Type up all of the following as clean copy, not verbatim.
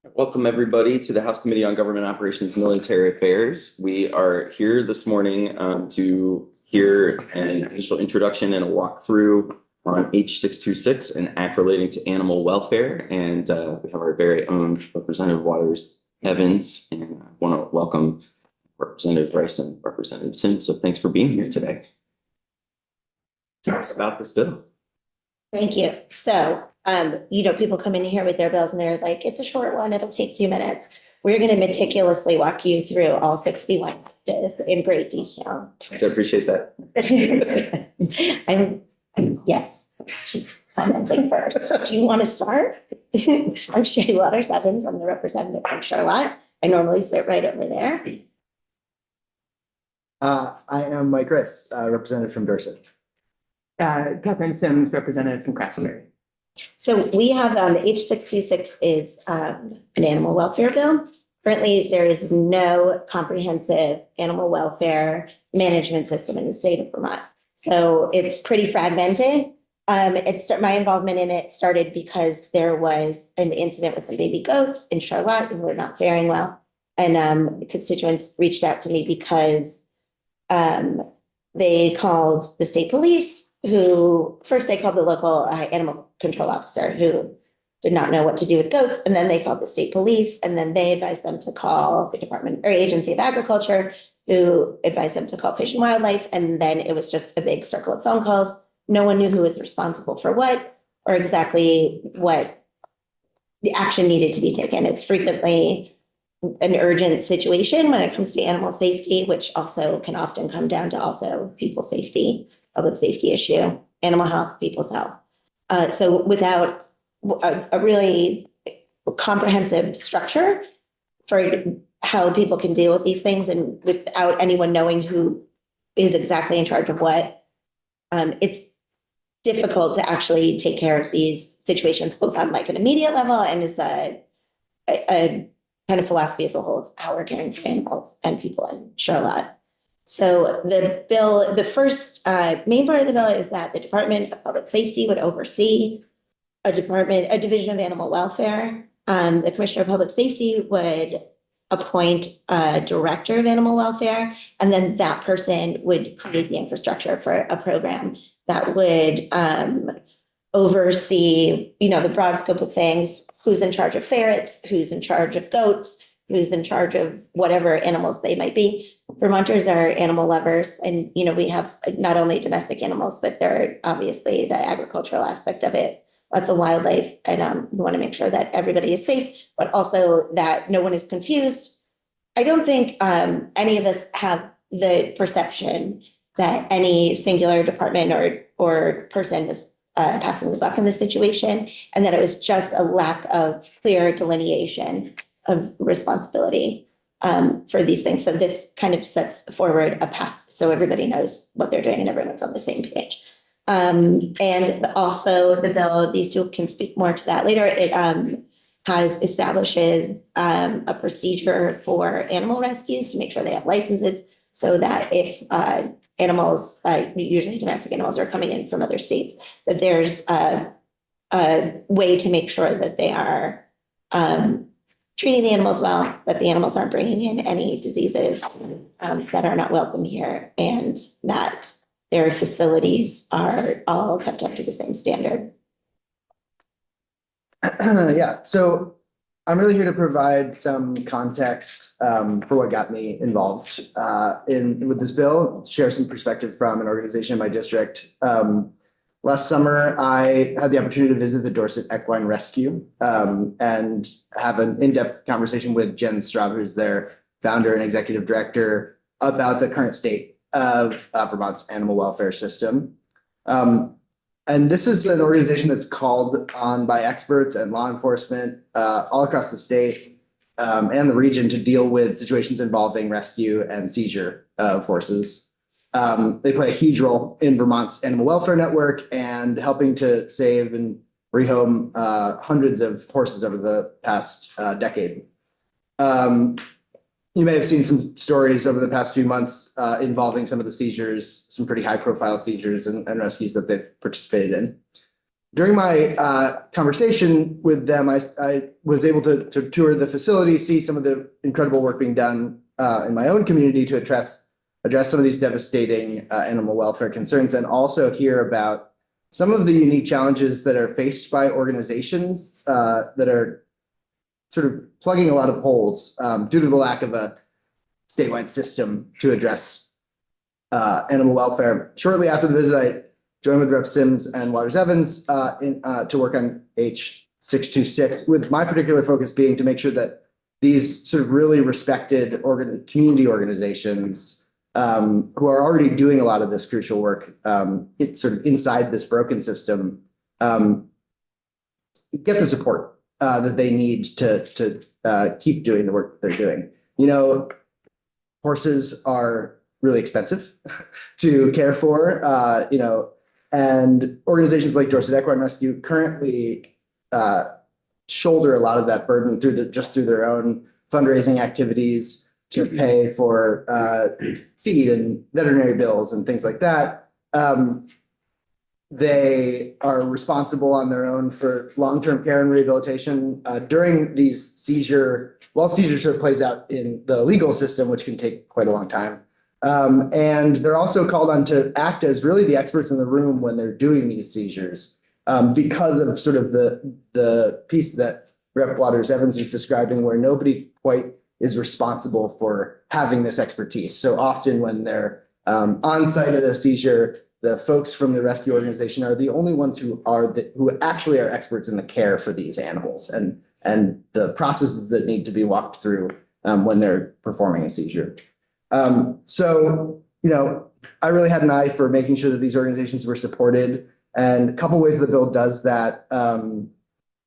Welcome, everybody, to the House Committee on Government Operations and Military Affairs. We are here this morning to hear an initial introduction and a walkthrough on H626, an act relating to animal welfare. And we have our very own Representative Waters Evans, and I want to welcome Representative Rice and Representative Sims. So thanks for being here today. Tell us about this bill. Thank you. So, people come in here with their bills and they're like, it's a short one, it'll take 2 minutes. We're going to meticulously walk you through all 61 pages in great detail. I appreciate that. Yes, she's commenting first. Do you want to start? I'm Shay Waters Evans. I'm the representative from Charlotte. I normally sit right over there. I am Mike Rice, representative from Dorset. Catherine Sims, representative from Craftsbury. So we have H626 is an animal welfare bill. Currently, there is no comprehensive animal welfare management system in the state of Vermont. So it's pretty fragmented. My involvement in it started because there was an incident with some baby goats in Charlotte who were not faring well. And constituents reached out to me because they called the state police, who first they called the local animal control officer who did not know what to do with goats. And then they called the state police, and then they advised them to call the Department or Agency of Agriculture, who advised them to call Fish and Wildlife. And then it was just a big circle of phone calls. No one knew who was responsible for what or exactly what the action needed to be taken. It's frequently an urgent situation when it comes to animal safety, which also can often come down to also people safety, public safety issue, animal health, people's health. So without a really comprehensive structure for how people can deal with these things and without anyone knowing who is exactly in charge of what, it's difficult to actually take care of these situations, both on like an immediate level and as a kind of philosophy as a whole of how we're caring for animals and people in Charlotte. So the bill, the first main part of the bill is that the Department of Public Safety would oversee a division of animal welfare. The Commissioner of Public Safety would appoint a director of animal welfare, and then that person would create the infrastructure for a program that would oversee, the broad scope of things, who's in charge of ferrets, who's in charge of goats, who's in charge of whatever animals they might be. Vermonters are animal lovers, and we have not only domestic animals, but they're obviously the agricultural aspect of it. Lots of wildlife, and we want to make sure that everybody is safe, but also that no one is confused. I don't think any of us have the perception that any singular department or person was passing the buck in this situation, and that it was just a lack of clear delineation of responsibility for these things. So this kind of sets forward a path so everybody knows what they're doing and everyone's on the same page. And also the bill, these two can speak more to that later. It establishes a procedure for animal rescues to make sure they have licenses so that if animals, usually domestic animals, are coming in from other states, that there's a way to make sure that they are treating the animals well, that the animals aren't bringing in any diseases that are not welcome here, and that their facilities are all kept up to the same standard. Yeah, so I'm really here to provide some context for what got me involved with this bill, share some perspective from an organization in my district. Last summer, I had the opportunity to visit the Dorset Equine Rescue and have an in-depth conversation with Jen Straub, who's their founder and executive director, about the current state of Vermont's animal welfare system. And this is an organization that's called on by experts and law enforcement all across the state and the region to deal with situations involving rescue and seizure of horses. They play a huge role in Vermont's animal welfare network and helping to save and rehome hundreds of horses over the past decade. You may have seen some stories over the past few months involving some of the seizures, some pretty high profile seizures and rescues that they've participated in. during my conversation with them, I was able to tour the facility, see some of the incredible work being done in my own community to address some of these devastating animal welfare concerns, and also hear about some of the unique challenges that are faced by organizations that are sort of plugging a lot of holes due to the lack of a statewide system to address animal welfare. Shortly after the visit, I joined with Rep. Sims and Waters Evans to work on H626, with my particular focus being to make sure that these sort of really respected community organizations who are already doing a lot of this crucial work, it's sort of inside this broken system, get the support that they need to keep doing the work that they're doing. You know, horses are really expensive to care for, you know, and organizations like Dorset Equine Rescue currently shoulder a lot of that burden through their own fundraising activities to pay for feed and veterinary bills and things like that. They are responsible on their own for long-term care and rehabilitation during these while seizure sort of plays out in the legal system, which can take quite a long time. And they're also called on to act as really the experts in the room when they're doing these seizures, because of sort of the piece that Rep. Waters Evans was describing, where nobody quite is responsible for having this expertise. So often when they're on site at a seizure, the folks from the rescue organization are the only ones who actually are experts in the care for these animals and the processes that need to be walked through when they're performing a seizure. So, you know, I really had an eye for making sure that these organizations were supported. And a couple ways the bill does that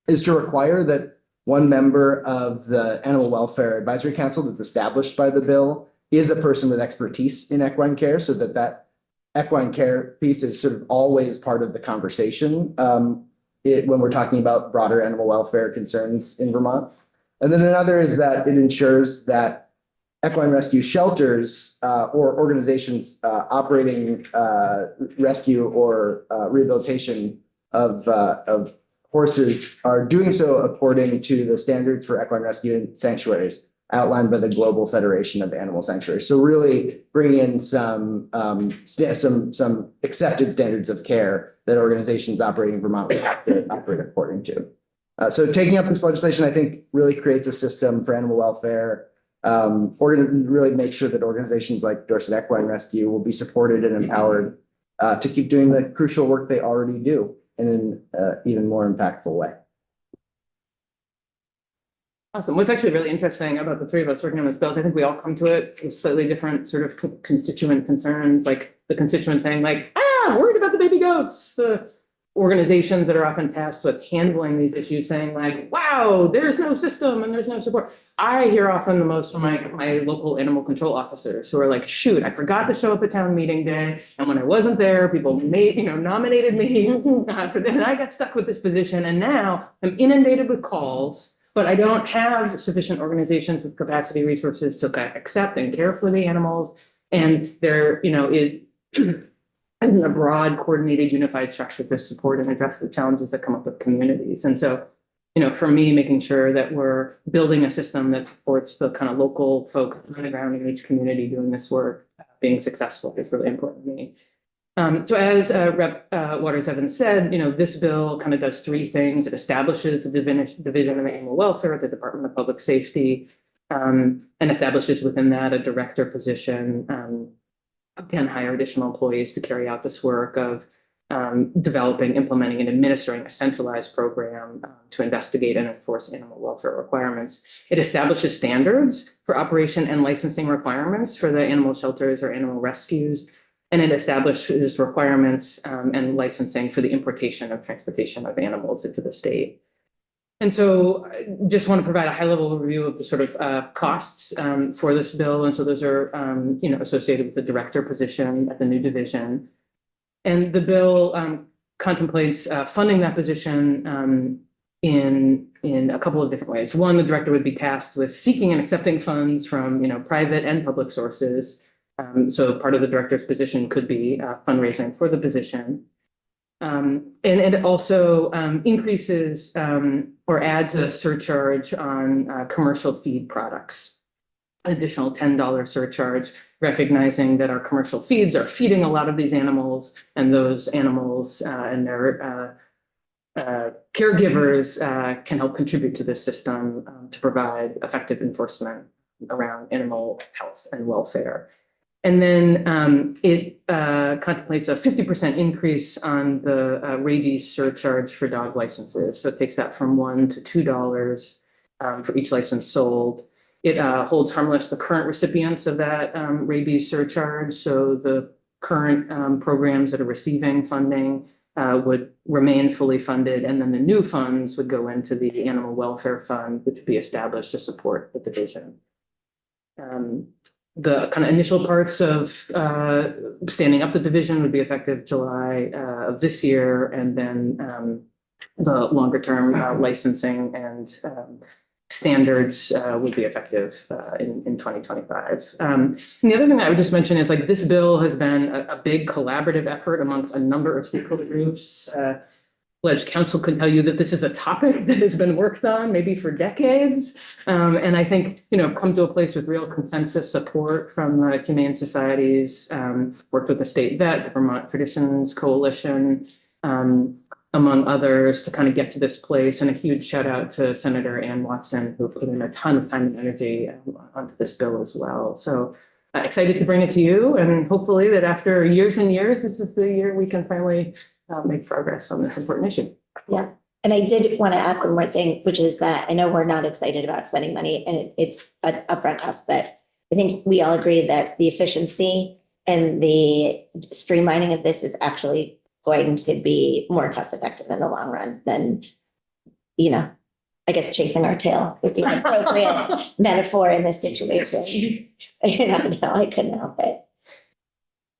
is to require that one member of the Animal Welfare Advisory Council that's established by the bill is a person with expertise in equine care, so that equine care piece is sort of always part of the conversation when we're talking about broader animal welfare concerns in Vermont. And then another is that it ensures that equine rescue shelters or organizations operating rescue or rehabilitation of horses are doing so according to the standards for equine rescue and sanctuaries outlined by the Global Federation of Animal Sanctuaries. So really bringing in some accepted standards of care that organizations operating in Vermont would have to operate according to. So taking up this legislation, I think, really creates a system for animal welfare. Really make sure that organizations like Dorset Equine Rescue will be supported and empowered to keep doing the crucial work they already do in an even more impactful way. Awesome. What's actually really interesting about the three of us working on this bill is I think we all come to it with slightly different sort of constituent concerns, like the constituent saying like, worried about the baby goats, the organizations that are often tasked with handling these issues saying like, wow, there's no system and there's no support. I hear often the most from my local animal control officers who are like, shoot, I forgot to show up at town meeting day. And when I wasn't there, people nominated me for that. And I got stuck with this position. And now I'm inundated with calls, but I don't have sufficient organizations with capacity resources to accept and care for the animals. And there, a broad, coordinated, unified structure to support and address the challenges that come up with communities. And so, for me, making sure that we're building a system that supports the kind of local folks on the ground in each community doing this work, being successful is really important to me. So as Rep. Waters Evans said, this bill kind of does three things. It establishes the Division of Animal Welfare at the Department of Public Safety, and establishes within that a director position, can hire additional employees to carry out this work of developing, implementing, and administering a centralized program to investigate and enforce animal welfare requirements. It establishes standards for operation and licensing requirements for the animal shelters or animal rescues, and it establishes requirements and licensing for the importation or transportation of animals into the state. And so I just want to provide a high-level review of the sort of costs for this bill. And so those are, associated with the director position at the new division. And the bill contemplates funding that position in a couple of different ways. One, the director would be tasked with seeking and accepting funds from, private and public sources. So part of the director's position could be fundraising for the position. And it also increases or adds a surcharge on commercial feed products. An additional $10 surcharge, recognizing that our commercial feeds are feeding a lot of these animals, and those animals and their caregivers can help contribute to this system to provide effective enforcement around animal health and welfare. And then it contemplates a 50% increase on the rabies surcharge for dog licenses. So it takes that from $1 to $2 for each license sold. It holds harmless the current recipients of that rabies surcharge. So the current programs that are receiving funding would remain fully funded, and then the new funds would go into the Animal Welfare Fund, which would be established to support the division. The kind of initial parts of standing up the division would be effective July of this year, and then the longer term licensing and standards would be effective in 2025. And the other thing that I would just mention is like this bill has been a big collaborative effort amongst a number of stakeholder groups. Ledge Council can tell you that this is a topic that has been worked on maybe for decades. And I think, come to a place with real consensus support from the humane societies, worked with the state vet, the Vermont Traditions Coalition, among others, to kind of get to this place. And a huge shout out to Senator Ann Watson, who put in a ton of time and energy onto this bill as well. So excited to bring it to you, and hopefully that after years and years, this is the year we can finally make progress on this important issue. Yeah. And I did want to add one more thing, which is that I know we're not excited about spending money and it's an upfront cost, but I think we all agree that the efficiency and the streamlining of this is actually going to be more cost effective in the long run than, I guess chasing our tail would be an appropriate metaphor in this situation. No, I couldn't help it.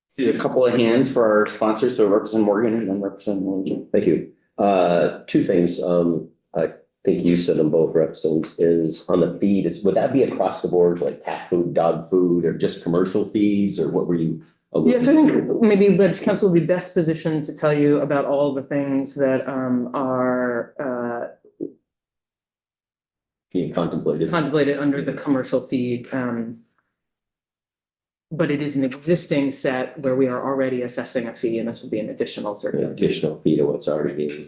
See a couple of hands for our sponsors, so Representative Morgan and then Representative Morgan. Thank you. Two things. I think you said them both, Representatives, is on the feed. Would that be across the board, like cat food, dog food, or just commercial feeds, or what were you? Yeah, so I think maybe Ledge Council will be best positioned to tell you about all the things that are being contemplated under the commercial feed. But it is an existing set where we are already assessing a fee, and this would be an additional certificate. Additional fee to what's already being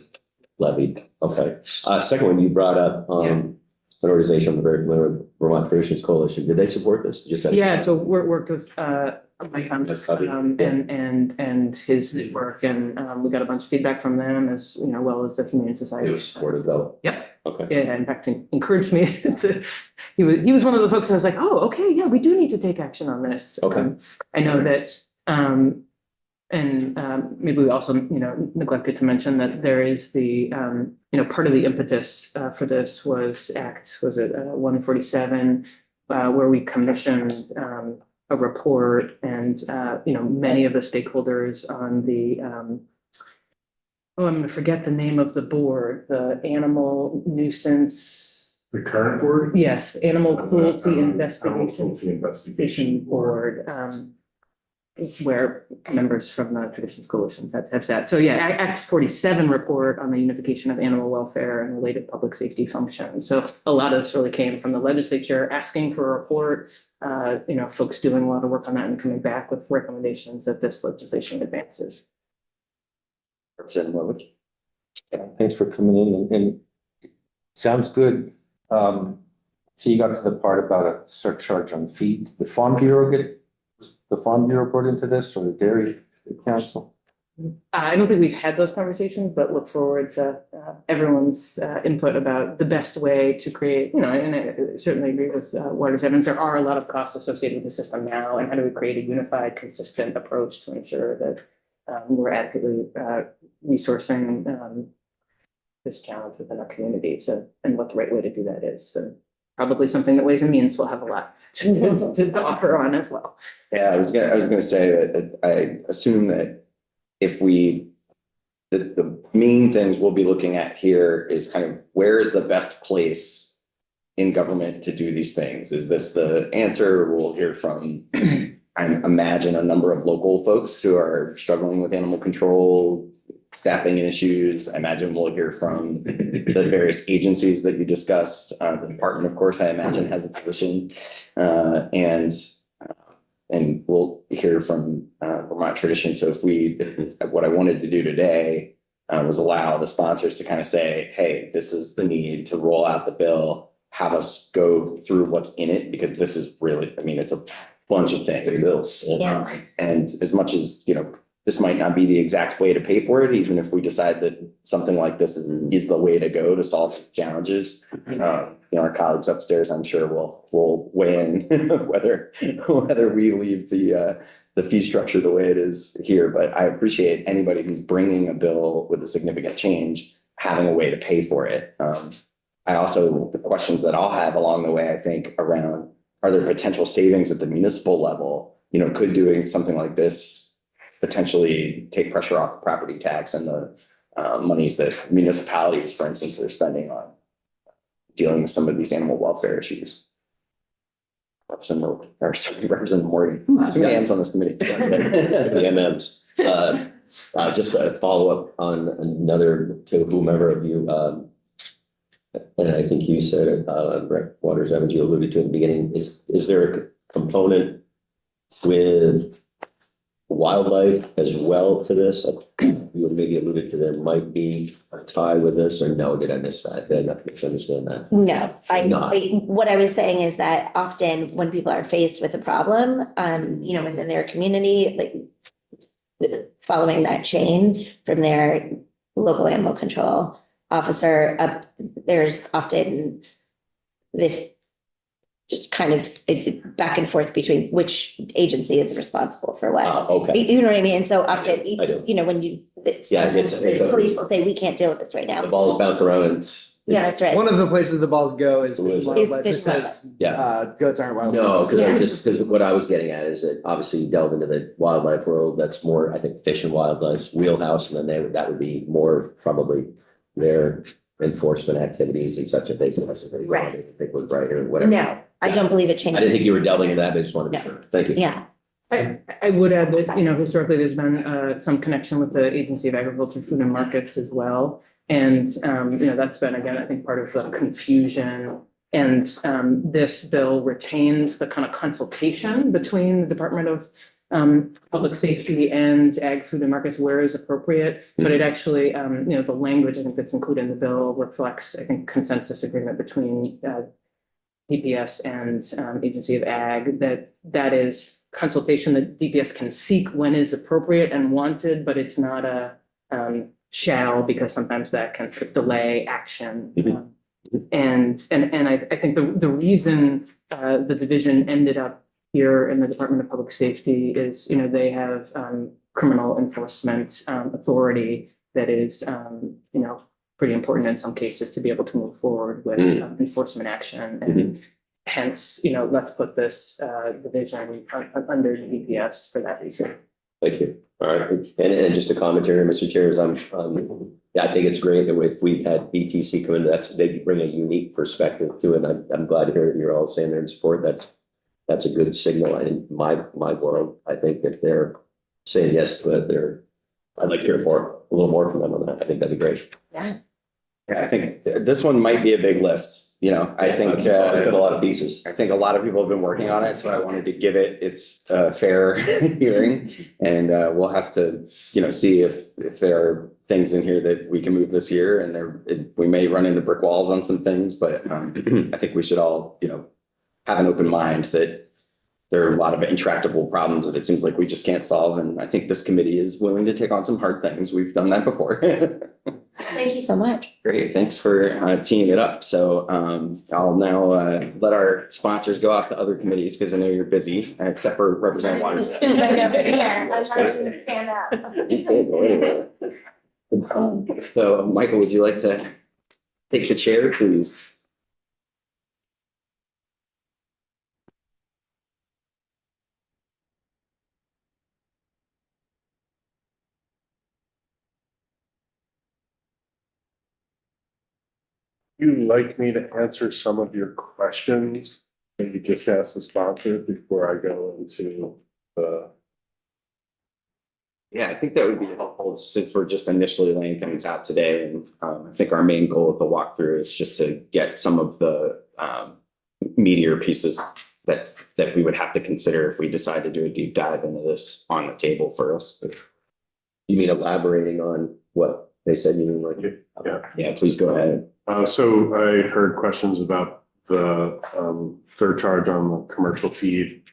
levied. Okay. Second one, you brought up an organization I'm very familiar with, Vermont Traditions Coalition. Did they support this? Yeah, so we're worked with Mike Hunts and his network, and we got a bunch of feedback from them, as well as the Humane Society. It was supported though. Yep. Okay. Yeah, in fact, encouraged me to. He was one of the folks I was like, oh, okay, yeah, we do need to take action on this. Okay. I know that, maybe we also neglected to mention that there is the part of the impetus for this was Act 147, where we commissioned a report, and many of the stakeholders on the I'm going to forget the name of the board, the Animal Nuisance. The current board? Yes, Animal Cruelty Animal Investigation Cruelty Investigation Board, where members from the Traditions Coalition have sat. So yeah, Act 47 report on the unification of animal welfare and related public safety functions. So a lot of this really came from the legislature asking for a report, folks doing a lot of work on that and coming back with recommendations that this legislation advances. Representative Morgan. Thanks for coming in and sounds good. So you got to the part about a surcharge on feed. The Farm Bureau brought into this, or the Dairy Council? I don't think we've had those conversations, but look forward to everyone's input about the best way to create, and I certainly agree with Waters Evans. There are a lot of costs associated with the system now, and how do we create a unified, consistent approach to ensure that we're adequately resourcing this challenge within our communities, and what the right way to do that is. And probably something that Ways and Means will have a lot to offer on as well. Yeah, I was gonna say that I assume that if the main things we'll be looking at here is kind of where is the best place in government to do these things? Is this the answer? We'll hear from, I imagine, a number of local folks who are struggling with animal control, staffing issues. I imagine we'll hear from the various agencies that you discussed. The department, of course, I imagine has a position. And we'll hear from Vermont Tradition. So what I wanted to do today was allow the sponsors to kind of say, hey, this is the need to roll out the bill, have us go through what's in it, because this is really, I mean, it's a bunch of things. Bills. Yeah. And as much as, this might not be the exact way to pay for it, even if we decide that something like this is the way to go to solve challenges. Our colleagues upstairs, I'm sure will weigh in whether we leave the fee structure the way it is here. But I appreciate anybody who's bringing a bill with a significant change, having a way to pay for it. The questions that I'll have along the way, I think, around, are there potential savings at the municipal level? Could doing something like this potentially take pressure off the property tax and the monies that municipalities, for instance, are spending on dealing with some of these animal welfare issues. Representative Morgan, too many hands on this committee. The MMs. Just a follow-up on another, to whomever of you, and I think you said it, Rec. Waters Evans, you alluded to in the beginning, is there a component with wildlife as well to this? You maybe alluded to there might be a tie with this, or no, did I miss that? Did I not misunderstand that? No, Not. what I was saying is that often when people are faced with a problem, within their community, like following that chain from their local animal control officer up, there's often this just kind of back and forth between which agency is responsible for what. Okay. You know what I mean? And so often, I do. when you, Yeah, sometimes it's the a- police will say, we can't deal with this right The now. balls bounce around and Yeah, that's right. One of the places the balls go is Is wildlife. fish It says, Yeah. goats aren't wildlife. No, Yeah. because what I was getting at is that obviously you delve into the wildlife world, that's more, I think, fish and wildlife's wheelhouse, and then that would be more probably their enforcement activities and such, if they said something wrong, Right. if it was right or whatever. No, I don't believe it I changes. didn't think you were delving into that, but I just wanted to be No. sure. Thank you. Yeah, I would add that, historically, there's been some connection with the Agency of Agriculture, Food and Markets as well. And, that's been, again, I think, part of the confusion. And this bill retains the kind of consultation between the Department of Public Safety and Ag, Food and Markets where is appropriate. But it actually, the language I think that's included in the bill reflects, I think, consensus agreement between DPS and Agency of Ag, that is consultation that DPS can seek when is appropriate and wanted, but it's not a shall, because sometimes that can sort of delay action. Mhm. And I think the reason the division ended up here in the Department of Public Safety is, they have criminal enforcement authority that is, pretty important in some cases to be able to move forward with enforcement action. And hence, let's put this division under DPS for that reason. Thank you. All right. And just a commentary, Mr. Chair, is yeah, I think it's great that if we had BTC come in, they bring a unique perspective to it. I'm glad to hear that you're all saying they're in support. That's a good signal. And in my world, I think if they're saying yes to it, I'd like to hear a little more from them on that. I think that'd be great. yeah. Yeah, I think this one might be a big lift. I think It's got a lot of pieces. I think a lot of people have been working on it, so I wanted to give it its fair hearing. And we'll have to, see if there are things in here that we can move this year, and we may run into brick walls on some things, but I think we should all, have an open mind that there are a lot of intractable problems that it seems like we just can't solve. And I think this committee is willing to take on some hard things. We've done that before. Thank you so much. Great, thanks for teeing it up. So I'll now let our sponsors go off to other committees because I know you're busy, except for Representative Waters. Stand up. You can't go anywhere. So Michael, would you like to take the chair, please? You'd like me to answer some of your questions? Maybe just ask the sponsor before I go into the Yeah, I think that would be helpful since we're just initially laying things out today. And I think our main goal of the walkthrough is just to get some of the meatier pieces that we would have to consider if we decide to do a deep dive into this on the table for us. You mean elaborating on what they said, you mean like? Yeah. Yeah, please go ahead. So I heard questions about the surcharge on the commercial feed.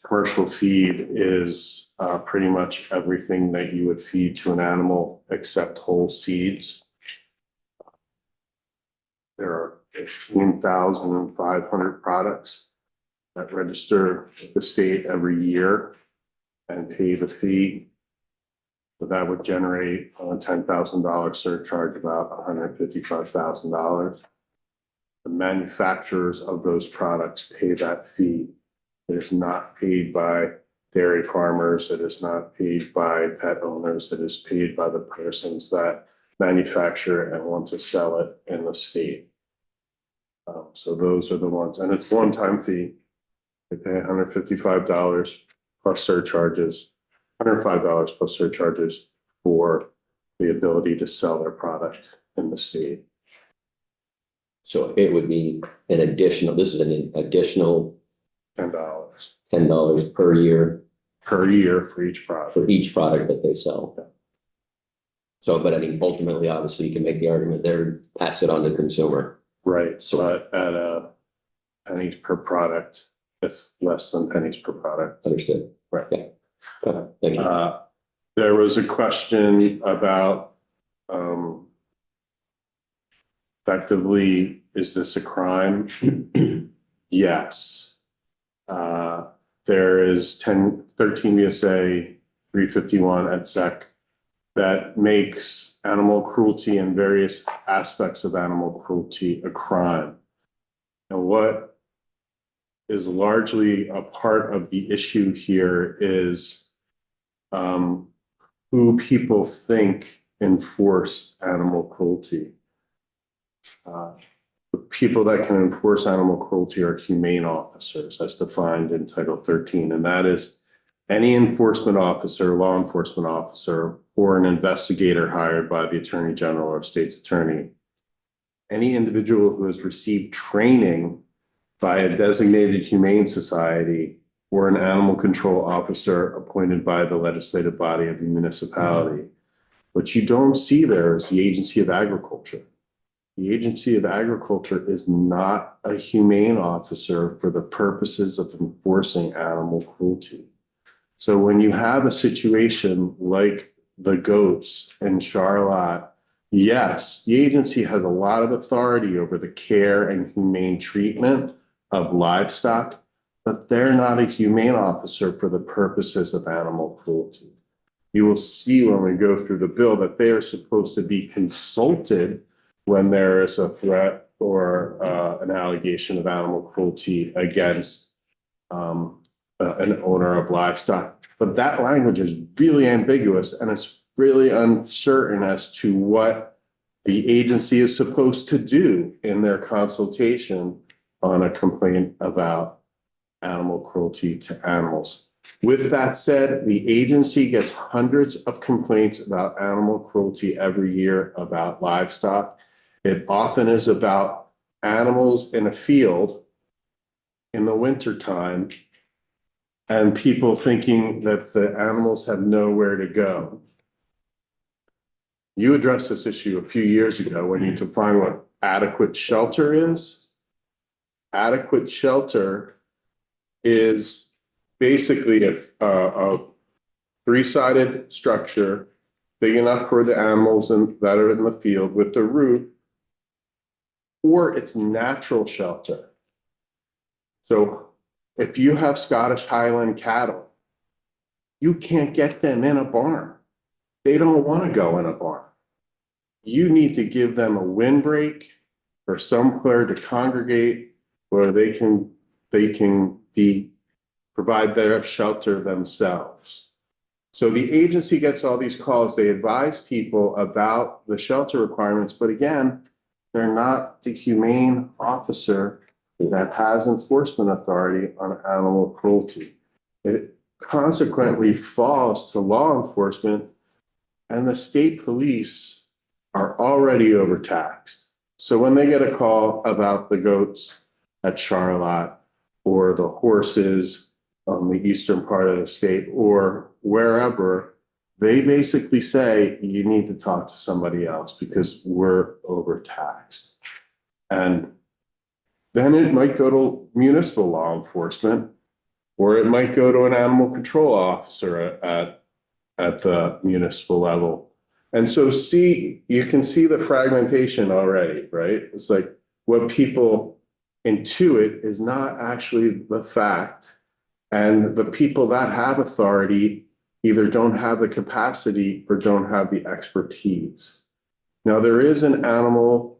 Commercial feed is pretty much everything that you would feed to an animal except whole seeds. There are 15,500 products that register with the state every year and pay the fee. So that would generate a $10,000 surcharge, about $155,000. The manufacturers of those products pay that fee. It is not paid by dairy farmers. It is not paid by pet owners. It is paid by the persons that manufacture and want to sell it in the state. So those are the ones, and it's one-time fee. They pay $155 plus surcharges, $105 plus surcharges for the ability to sell their product in the state. So it would be an additional, this is an additional $10 $10 per year per year for each product. for each product that they sell. So, but I mean, ultimately, obviously, you can make the argument there, pass it on to consumer. Right, so at pennies per product, if less than pennies per product. Understood? Right. Yeah. Okay, thank you. There was a question about effectively, is this a crime? Yes. There is 13 VSA 351 et sec that makes animal cruelty and various aspects of animal cruelty a crime. And what is largely a part of the issue here is who people think enforce animal cruelty. The people that can enforce animal cruelty are humane officers, as defined in Title 13, and that is any enforcement officer, law enforcement officer, or an investigator hired by the Attorney General or State's Attorney. Any individual who has received training by a designated humane society or an animal control officer appointed by the legislative body of the municipality. What you don't see there is the Agency of Agriculture. The Agency of Agriculture is not a humane officer for the purposes of enforcing animal cruelty. So when you have a situation like the goats in Charlotte, yes, the agency has a lot of authority over the care and humane treatment of livestock, but they're not a humane officer for the purposes of animal cruelty. You will see when we go through the bill that they are supposed to be consulted when there is a threat or an allegation of animal cruelty against an owner of livestock. But that language is really ambiguous and it's really uncertain as to what the agency is supposed to do in their consultation on a complaint about animal cruelty to animals. With that said, the agency gets hundreds of complaints about animal cruelty every year about livestock. It often is about animals in a field in the wintertime and people thinking that the animals have nowhere to go. You addressed this issue a few years ago when you define what adequate shelter is. Adequate shelter is basically a three-sided structure big enough for the animals that are in the field with the roof, or it's natural shelter. So if you have Scottish Highland cattle, you can't get them in a barn. They don't want to go in a barn. You need to give them a windbreak or somewhere to congregate where they can provide their shelter themselves. So the agency gets all these calls. They advise people about the shelter requirements, but again, they're not the humane officer that has enforcement authority on animal cruelty. consequently falls to law enforcement, and the state police are already overtaxed. So when they get a call about the goats at Charlotte or the horses on the eastern part of the state or wherever, they basically say, you need to talk to somebody else because we're overtaxed. And then it might go to municipal law enforcement, or it might go to an animal control officer at the municipal level. And so you can see the fragmentation already, right? It's like what people intuit is not actually the fact. And the people that have authority either don't have the capacity or don't have the expertise. Now, there is an animal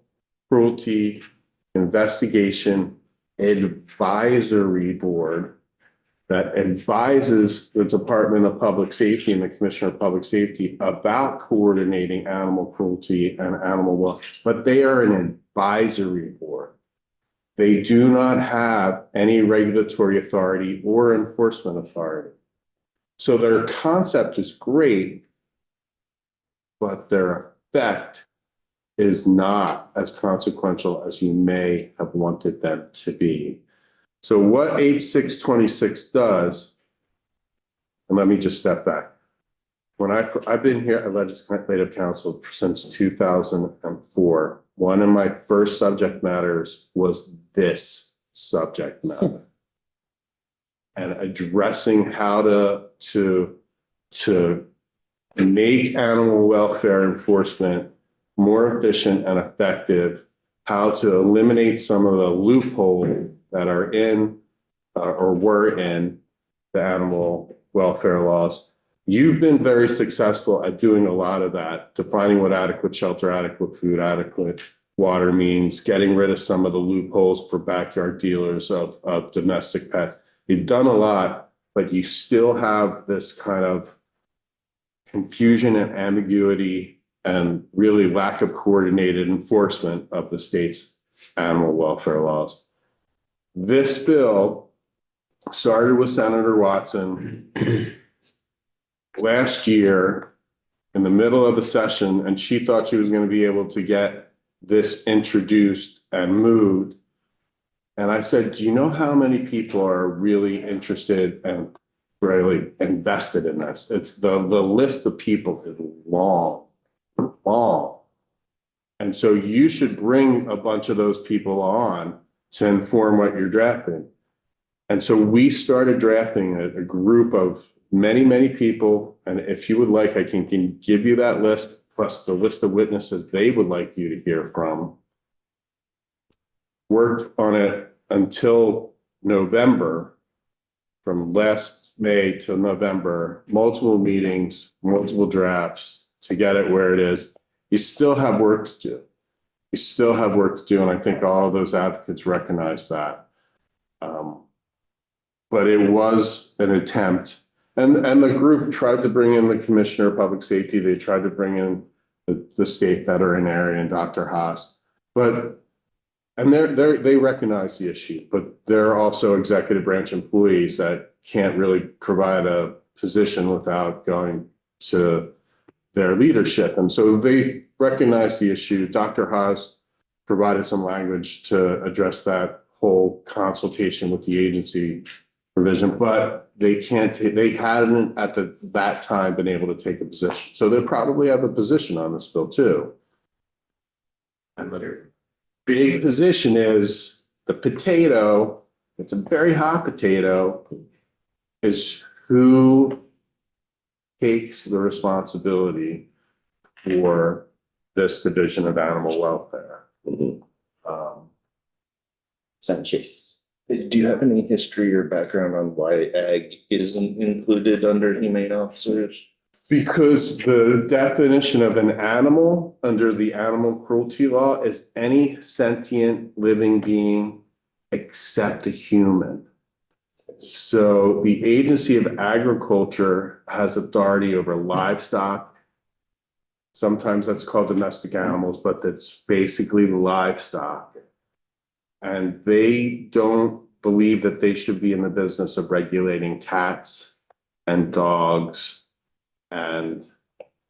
cruelty investigation advisory board that advises the Department of Public Safety and the Commissioner of Public Safety about coordinating animal cruelty and animal welfare, but they are an advisory board. They do not have any regulatory authority or enforcement authority. So their concept is great, but their effect is not as consequential as you may have wanted them to be. So what H626 does, and let me just step back. I've been here at Legislative Council since 2004. One of my first subject matters was this subject matter. And addressing how to make animal welfare enforcement more efficient and effective, how to eliminate some of the loopholes that are in or were in the animal welfare laws. You've been very successful at doing a lot of that, defining what adequate shelter, adequate food, adequate water means, getting rid of some of the loopholes for backyard dealers of domestic pets. You've done a lot, but you still have this kind of confusion and ambiguity and really lack of coordinated enforcement of the state's animal welfare laws. This bill started with Senator Watson last year in the middle of the session, and she thought she was going to be able to get this introduced and moved. And I said, do you know how many people are really interested and really invested in this? It's the list of people is long. And so you should bring a bunch of those people on to inform what you're drafting. And so we started drafting a group of many people. And if you would like, I can give you that list, plus the list of witnesses they would like you to hear from. Worked on it until November, from last May to November, multiple meetings, multiple drafts to get it where it is. You still have work to do. You still have work to do, and I think all of those advocates recognize that. But it was an attempt, and the group tried to bring in the Commissioner of Public Safety. They tried to bring in the state veterinarian, Dr. Haas, and they recognize the issue, but they're also executive branch employees that can't really provide a position without going to their leadership. And so they recognize the issue. Dr. Haas provided some language to address that whole consultation with the agency provision, but they hadn't at that time been able to take a position. So they probably have a position on this bill too. And the big position is the potato, it's a very hot potato, is who takes the responsibility for this division of animal welfare. Sanchez. Do you have any history or background on why ag isn't included under humane officers? Because the definition of an animal under the animal cruelty law is any sentient living being except a human. So the Agency of Agriculture has authority over livestock. Sometimes that's called domestic animals, but that's basically livestock. And they don't believe that they should be in the business of regulating cats and dogs and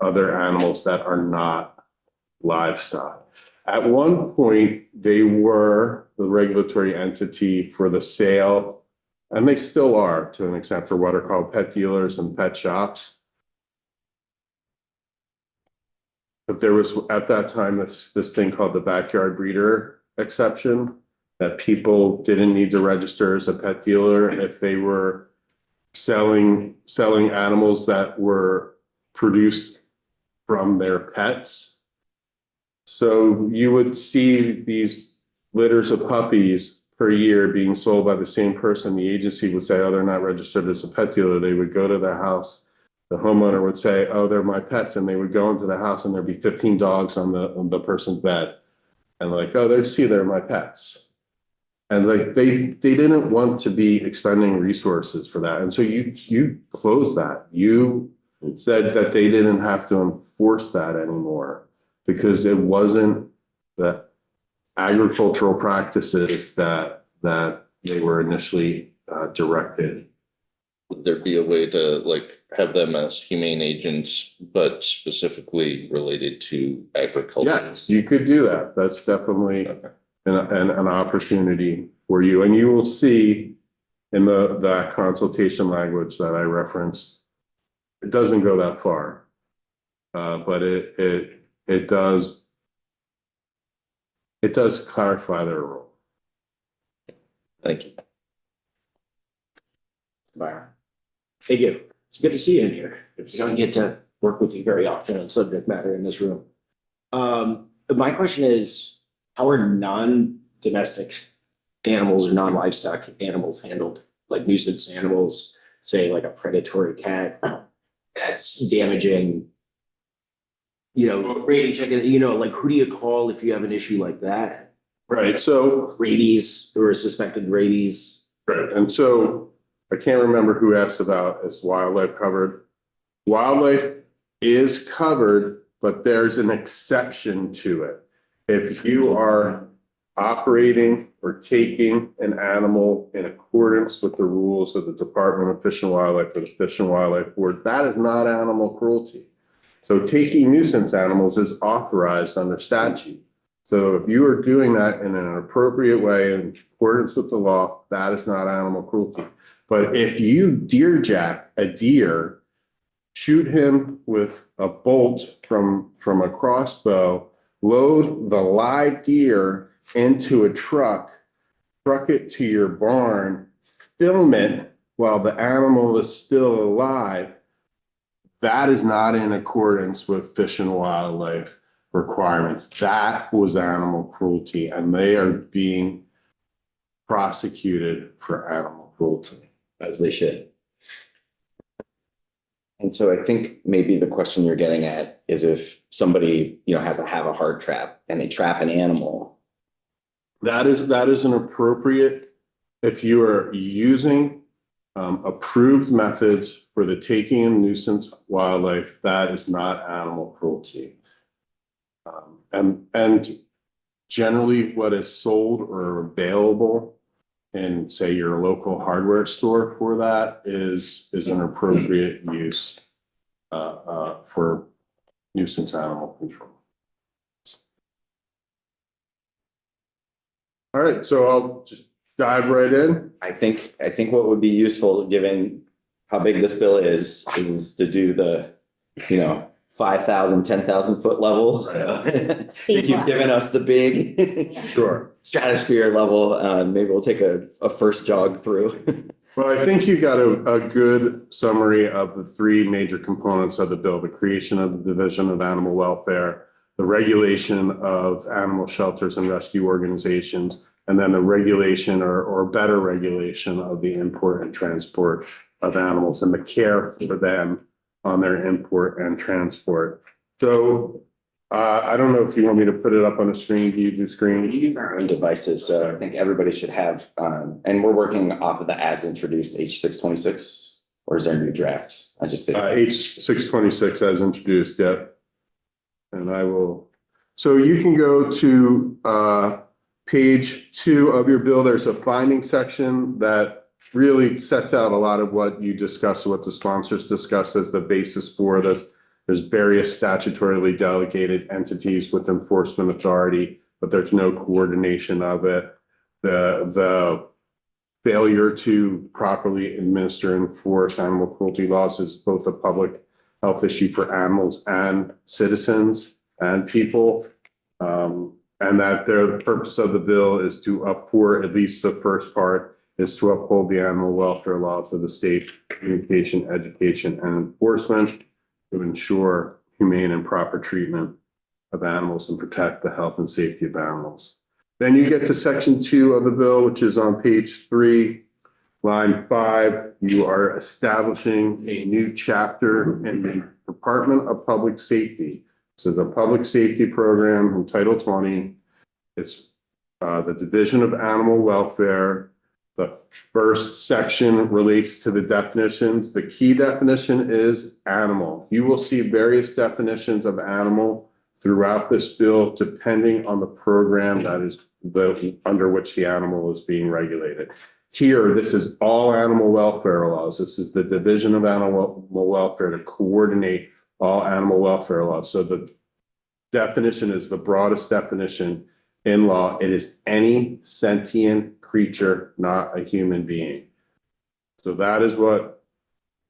other animals that are not livestock. At one point, they were the regulatory entity for the sale, and they still are to an extent, for what are called pet dealers and pet shops. But there was, at that time, this thing called the backyard breeder exception, that people didn't need to register as a pet dealer if they were selling animals that were produced from their pets. So you would see these litters of puppies per year being sold by the same person. The agency would say, oh, they're not registered as a pet dealer. They would go to the house. The homeowner would say, oh, they're my pets. And they would go into the house and there'd be 15 dogs on the person's bed. And like, oh, they're my pets. And like, they didn't want to be expending resources for that. And so you closed that. You said that they didn't have to enforce that anymore because it wasn't the agricultural practices that they were initially directed. Would there be a way to like have them as humane agents, but specifically related to agriculture? Yes, you could do that. That's definitely Okay. an opportunity for you. And you will see in the consultation language that I referenced, it doesn't go that far. But it does clarify their role. Thank you. Byron. Thank you. It's good to see you in here. We don't get to work with you very often on subject matter in this room. My question is, how are non-domestic animals or non-livestock animals handled? Like nuisance animals, say like a predatory cat that's damaging, raiding chicken, like who do you call if you have an issue like that? Right. So Rabies or suspected rabies? right. And so I can't remember who asked about is wildlife covered. Wildlife is covered, but there's an exception to it. If you are operating or taking an animal in accordance with the rules of the Department of Fish and Wildlife or the Fish and Wildlife Board, that is not animal cruelty. So taking nuisance animals is authorized under statute. So if you are doing that in an appropriate way in accordance with the law, that is not animal cruelty. But if you deer jack a deer, shoot him with a bolt from a crossbow, load the live deer into a truck it to your barn, film it while the animal is still alive, that is not in accordance with Fish and Wildlife requirements. That was animal cruelty, and they are being prosecuted for animal cruelty. As they should. And so I think maybe the question you're getting at is if somebody, have a hard trap and they trap an animal. That is an appropriate, if you are using approved methods for the taking of nuisance wildlife, that is not animal cruelty. And generally what is sold or available in, say, your local hardware store for that is an appropriate use for nuisance animal control. All right, so I'll just dive right in. I think what would be useful, given how big this bill is to do the, 5,000, 10,000 foot level. So I think you've given us the big Sure. stratosphere level. Maybe we'll take a first jog through. Well, I think you got a good summary of the three major components of the bill: the creation of the Division of Animal Welfare, the regulation of animal shelters and rescue organizations, and then the regulation or better regulation of the import and transport of animals and the care for them on their import and transport. So I don't know if you want me to put it up on the screen. Do you do screen? We use our own devices, so I think everybody should have, and we're working off of the as introduced H626, or is there a new draft? I just did. H626 as introduced, yeah. And I will, so you can go to page 2 of your bill. There's a finding section that really sets out a lot of what you discussed, what the sponsors discussed as the basis for this. There's various statutorily delegated entities with enforcement authority, but there's no coordination of it. The failure to properly administer and enforce animal cruelty laws is both a public health issue for animals and citizens and people. And that the purpose of the bill is to for at least the first part, is to uphold the animal welfare laws of the state, communication, education, and enforcement to ensure humane and proper treatment of animals and protect the health and safety of animals. Then you get to section 2 of the bill, which is on page 3, line 5. You are establishing a new chapter in the Department of Public Safety. This is a public safety program in Title 20. It's the Division of Animal Welfare. The first section relates to the definitions. The key definition is animal. You will see various definitions of animal throughout this bill, depending on the program that is under which the animal is being regulated. Here, this is all animal welfare laws. This is the Division of Animal Welfare to coordinate all animal welfare laws. So the definition is the broadest definition in law. It is any sentient creature, not a human being. So that is what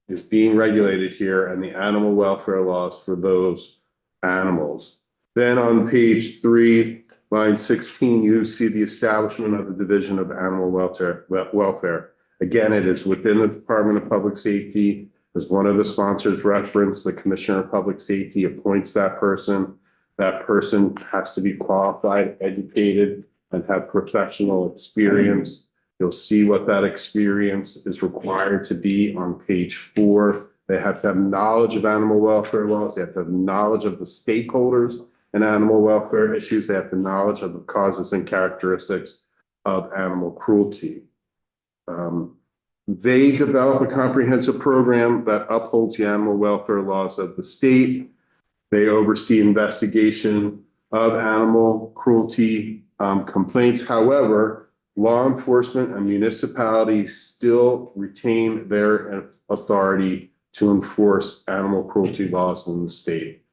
is being regulated here, and the animal welfare laws for those animals. Then on page 3, line 16, you see the establishment of the Division of Animal Welfare. Again, it is within the Department of Public Safety. As one of the sponsors referenced, the Commissioner of Public Safety appoints that person. That person has to be qualified, educated, and have professional experience. You'll see what that experience is required to be on page 4. They have to have knowledge of animal welfare laws. They have to have knowledge of the stakeholders in animal welfare issues. They have the knowledge of the causes and characteristics of animal cruelty. They develop a comprehensive program that upholds the animal welfare laws of the state. They oversee investigation of animal cruelty complaints. However, law enforcement and municipalities still retain their authority to enforce animal cruelty laws in the state.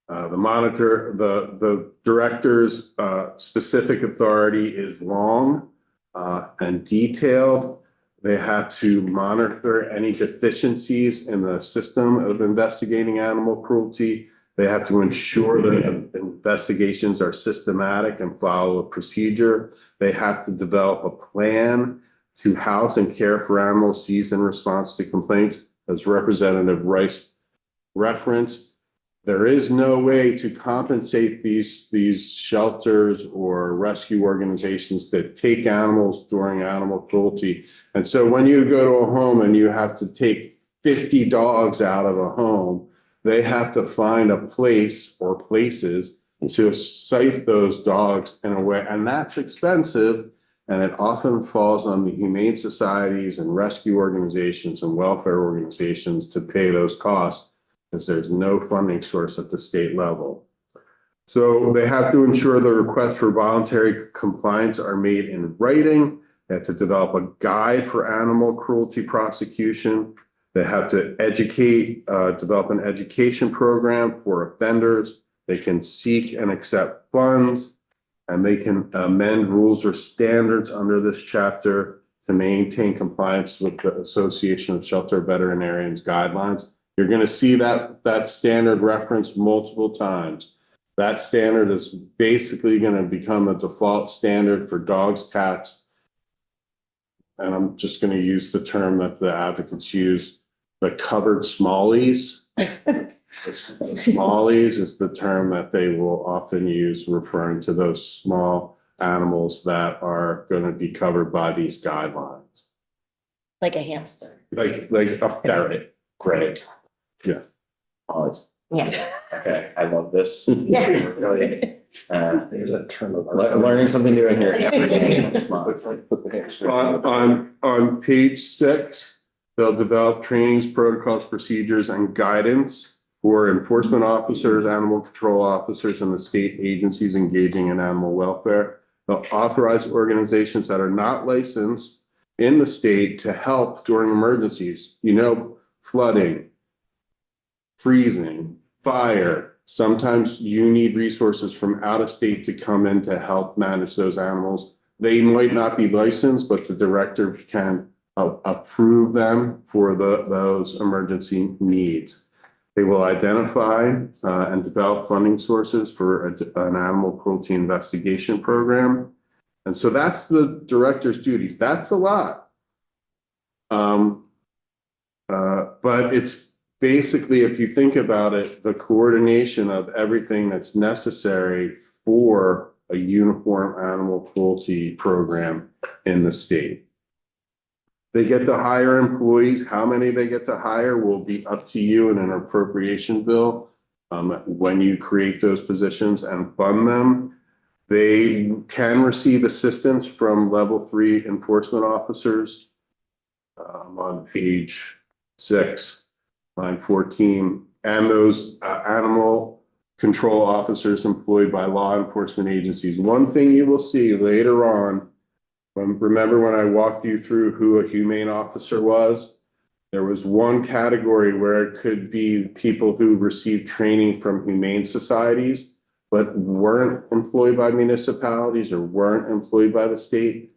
The director's specific authority is long and detailed. They have to monitor any deficiencies in the system of investigating animal cruelty. They have to ensure that investigations are systematic and follow a procedure. They have to develop a plan to house and care for animals seized in response to complaints. As Representative Rice referenced, there is no way to compensate these shelters or rescue organizations that take animals during animal cruelty. And so when you go to a home and you have to take 50 dogs out of a home, they have to find a place or places to cite those dogs in a way, and that's expensive. And it often falls on the humane societies and rescue organizations and welfare organizations to pay those costs, because there's no funding source at the state level. So they have to ensure the requests for voluntary compliance are made in writing. They have to develop a guide for animal cruelty prosecution. They have to develop an education program for offenders. They can seek and accept funds, and they can amend rules or standards under this chapter to maintain compliance with the Association of Shelter Veterinarians guidelines. You're going to see that standard referenced multiple times. That standard is basically going to become the default standard for dogs, cats, and I'm just going to use the term that the advocates use, the covered smallies. Smallies is the term that they will often use, referring to those small animals that are going to be covered by these guidelines. Like a hamster. Like a ferret. Great. Yeah. Oh, it's, Yeah. okay, I love this. Yeah. Really, There's a term of. learning something new in here every day. It's fun. Looks like put the hamster. On page 6, they'll develop trainings, protocols, procedures, and guidance for enforcement officers, animal control officers, and the state agencies engaging in animal welfare. They'll authorize organizations that are not licensed in the state to help during emergencies, flooding, freezing, fire. Sometimes you need resources from out of state to come in to help manage those animals. They might not be licensed, but the director can approve them for those emergency needs. They will identify and develop funding sources for an animal cruelty investigation program. And so that's the director's duties. That's a lot. But it's basically, if you think about it, the coordination of everything that's necessary for a uniform animal cruelty program in the state. They get to hire employees. How many they get to hire will be up to you in an appropriation bill. When you create those positions and fund them, they can receive assistance from level 3 enforcement officers. On page 6, line 14, and those animal control officers employed by law enforcement agencies. One thing you will see later on, remember when I walked you through who a humane officer was? There was one category where it could be people who received training from humane societies, but weren't employed by municipalities or weren't employed by the state.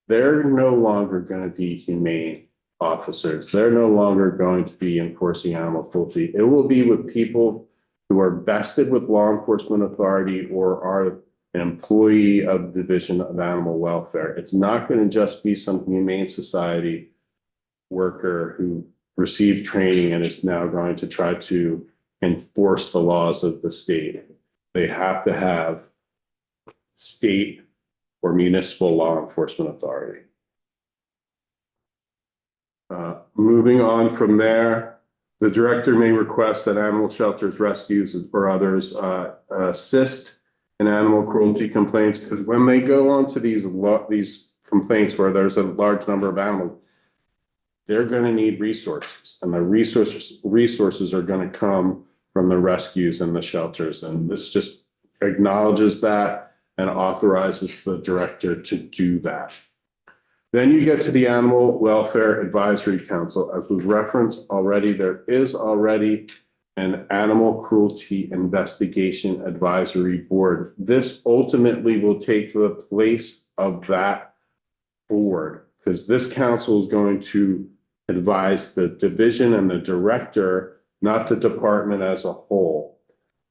They're no longer going to be humane officers. They're no longer going to be enforcing animal cruelty. It will be with people who are vested with law enforcement authority or are an employee of the Division of Animal Welfare. It's not going to just be some humane society worker who received training and is now going to try to enforce the laws of the state. They have to have state or municipal law enforcement authority. Moving on from there, the director may request that animal shelters, rescues, or others assist in animal cruelty complaints, because when they go on to these complaints where there's a large number of animals, they're going to need resources, and the resources are going to come from the rescues and the shelters. And this just acknowledges that and authorizes the director to do that. Then you get to the Animal Welfare Advisory Council. As was referenced already, there is already an Animal Cruelty Investigation Advisory Board. This ultimately will take the place of that board, because this council is going to advise the division and the director, not the department as a whole.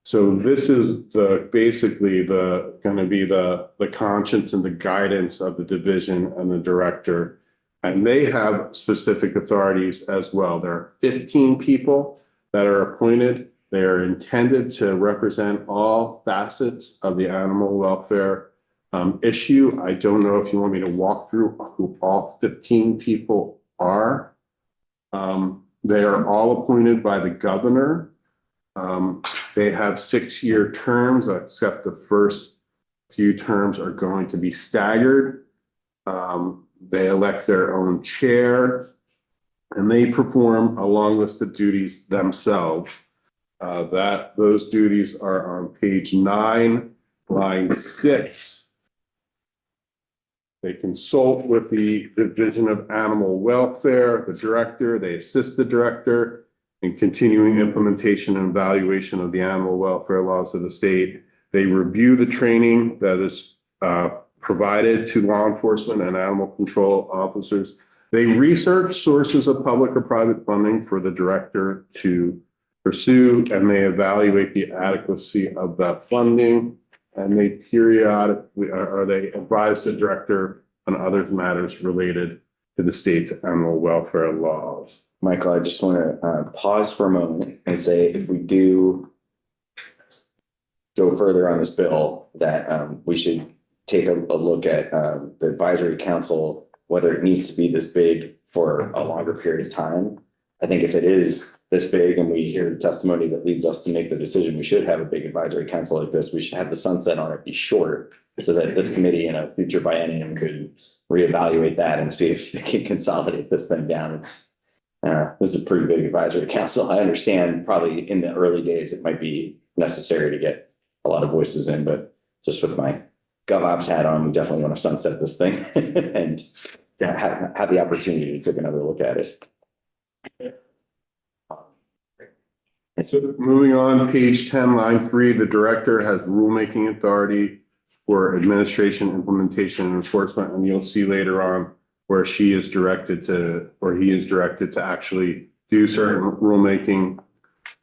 So this is basically going to be the conscience and the guidance of the division and the director. And they have specific authorities as well. There are 15 people that are appointed. They are intended to represent all facets of the animal welfare issue. I don't know if you want me to walk through who all 15 people are. They are all appointed by the governor. They have 6-year terms, except the first few terms are going to be staggered. They elect their own chair, and they perform a long list of duties themselves. Those duties are on page 9, line 6. They consult with the Division of Animal Welfare, the director. They assist the director in continuing implementation and evaluation of the animal welfare laws of the state. They review the training that is provided to law enforcement and animal control officers. They research sources of public or private funding for the director to pursue, and they evaluate the adequacy of that funding. And they periodically, or they advise the director on other matters related to the state's animal welfare laws. Michael, I just want to pause for a moment and say, if we do go further on this bill, that we should take a look at the advisory council, whether it needs to be this big for a longer period of time. I think if it is this big and we hear testimony that leads us to make the decision, we should have a big advisory council like this. We should have the sunset on it be short, so that this committee in a future biennium could reevaluate that and see if they can consolidate this thing down. This is a pretty big advisory council. I understand probably in the early days it might be necessary to get a lot of voices in, but just with my GovOps hat on, we definitely want to sunset this thing and have the opportunity to take another look at it. So moving on, page 10, line 3, the director has rulemaking authority for administration, implementation, and enforcement, and you'll see later on where she is directed to, or he is directed to actually do certain rulemaking.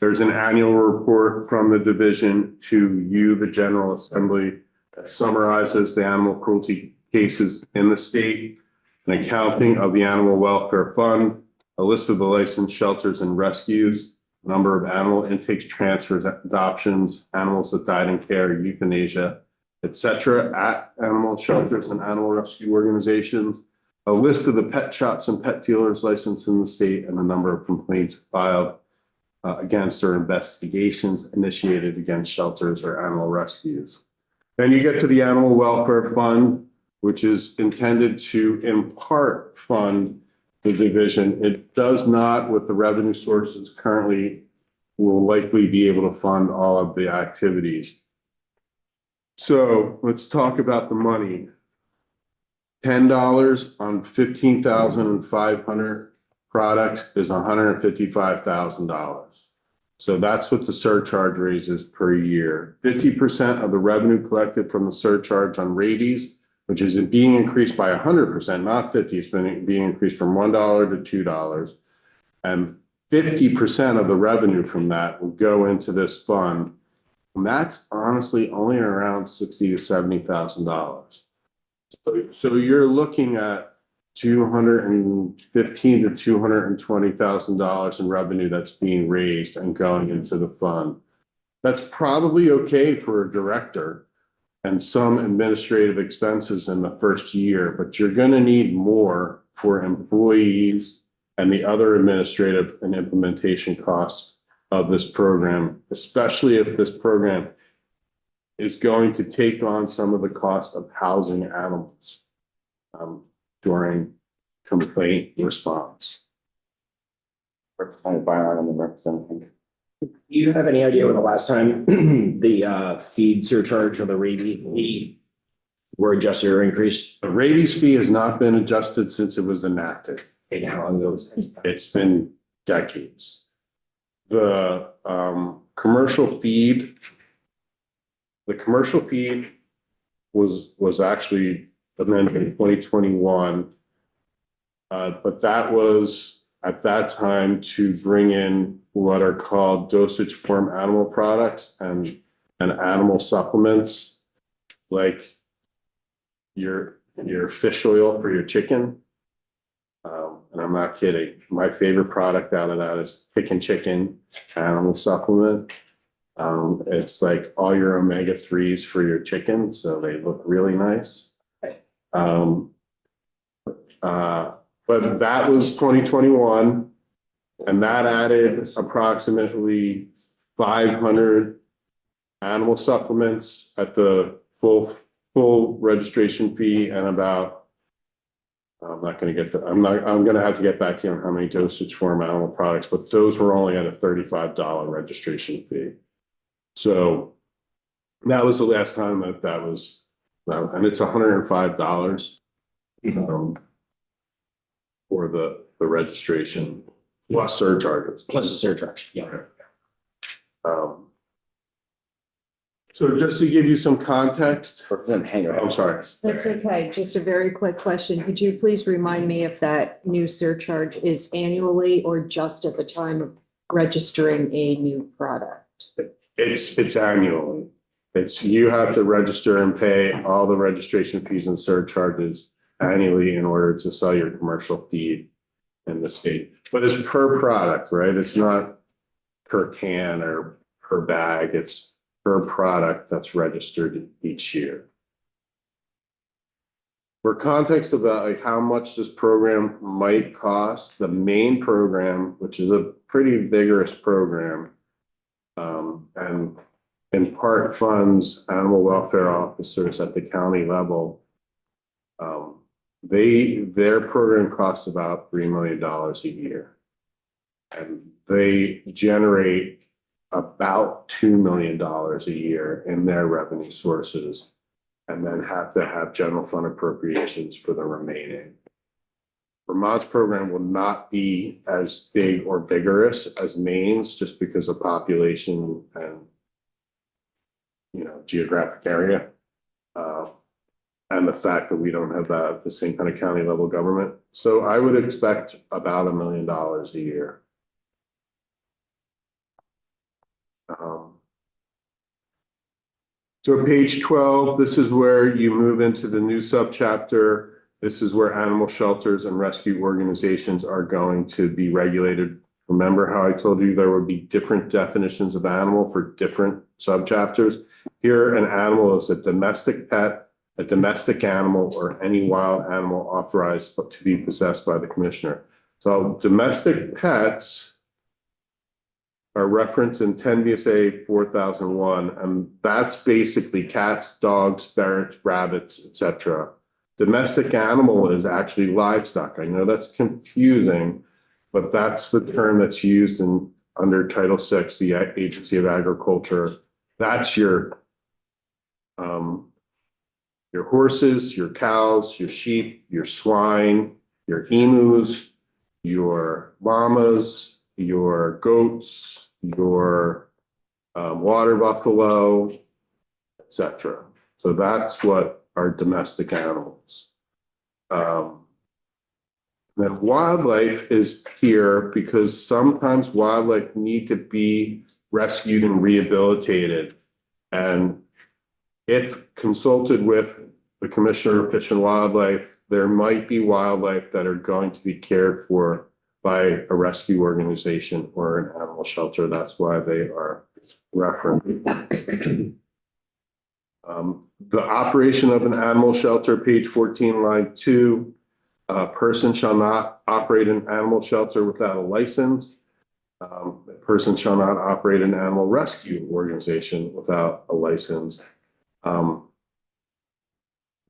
There's an annual report from the division to you, the General Assembly, that summarizes the animal cruelty cases in the state, an accounting of the Animal Welfare Fund, a list of the licensed shelters and rescues, number of animal intakes, transfers, adoptions, animals that died in care, euthanasia, etc. at animal shelters and animal rescue organizations, a list of the pet shops and pet dealers licensed in the state, and the number of complaints filed against or investigations initiated against shelters or animal rescues. Then you get to the Animal Welfare Fund, which is intended to in part fund the division. It does not, with the revenue sources currently, will likely be able to fund all of the activities. So let's talk about the money. $10 on 15,500 products is $155,000. So that's what the surcharge raises per year. 50% of the revenue collected from the surcharge on rabies, which is being increased by 100%, not 50, it's been being increased from $1 to $2. And 50% of the revenue from that will go into this fund. And that's honestly only around $60,000 to $70,000. So you're looking at $215,000 to $220,000 in revenue that's being raised and going into the fund. That's probably okay for a director and some administrative expenses in the first year, but you're going to need more for employees and the other administrative and implementation costs of this program, especially if this program is going to take on some of the cost of housing animals during complaint response. Representative Byron and then Representative. Do you have any idea when the last time the feed surcharge or the rabies fee were adjusted or increased? The rabies fee has not been adjusted since it was enacted. And how long ago was that? It's been decades. The commercial feed was actually amended in 2021. But that was at that time to bring in what are called dosage form animal products and animal supplements, like your fish oil for your chicken. And I'm not kidding. My favorite product out of that is Chicken animal supplement. It's like all your omega-3s for your chicken, so they look really nice. But that was 2021, and that added approximately 500 animal supplements at the full registration fee, and about, I'm going to have to get back to you on how many dosage form animal products, but those were only at a $35 registration fee. So that was the last time that was, and it's $105 for the registration plus surcharges. Plus the surcharge, yeah. So just to give you some context, Hang on. I'm sorry. That's okay. Just a very quick question. Could you please remind me if that new surcharge is annually or just at the time of registering a new product? It's annually. You have to register and pay all the registration fees and surcharges annually in order to sell your commercial feed in the state. But it's per product, right? It's not per can or per bag. It's per product that's registered each year. For context about like how much this program might cost, the main program, which is a pretty vigorous program, and in part funds animal welfare officers at the county level, their program costs about $3 million a year, and they generate about $2 million a year in their revenue sources, and then have to have general fund appropriations for the remaining. Vermont's program will not be as big or vigorous as Maine's just because of population and, you know, geographic area. And the fact that we don't have the same kind of county level government. So I would expect about $1 million a year. So page 12, this is where you move into the new subchapter. This is where animal shelters and rescue organizations are going to be regulated. Remember how I told you there would be different definitions of animal for different subchapters? Here, an animal is a domestic pet, a domestic animal, or any wild animal authorized to be possessed by the commissioner. So domestic pets are referenced in 10 VSA 4001, and that's basically cats, dogs, ferrets, rabbits, etc. Domestic animal is actually livestock. I know that's confusing, but that's the term that's used in under Title VI, the Agency of Agriculture. That's your horses, your cows, your sheep, your swine, your emus, your llamas, your goats, your water buffalo, etc. So that's what are domestic animals. Then wildlife is here because sometimes wildlife need to be rescued and rehabilitated. And if consulted with the Commissioner of Fish and Wildlife, there might be wildlife that are going to be cared for by a rescue organization or an animal shelter. That's why they are referenced. The operation of an animal shelter, page 14, line 2. A person shall not operate an animal shelter without a license. A person shall not operate an animal rescue organization without a license.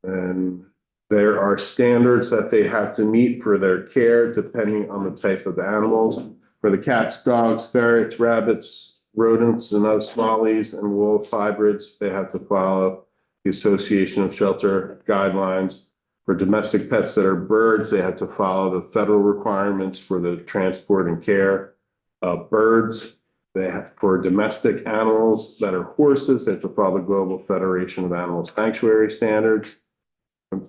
And there are standards that they have to meet for their care depending on the type of animals. For the cats, dogs, ferrets, rabbits, rodents, and other smallies and wolf hybrids, they have to follow the Association of Shelter guidelines. For domestic pets that are birds, they have to follow the federal requirements for the transport and care of birds. They have, for domestic animals that are horses, they have to follow the Global Federation of Animal Sanctuary standards.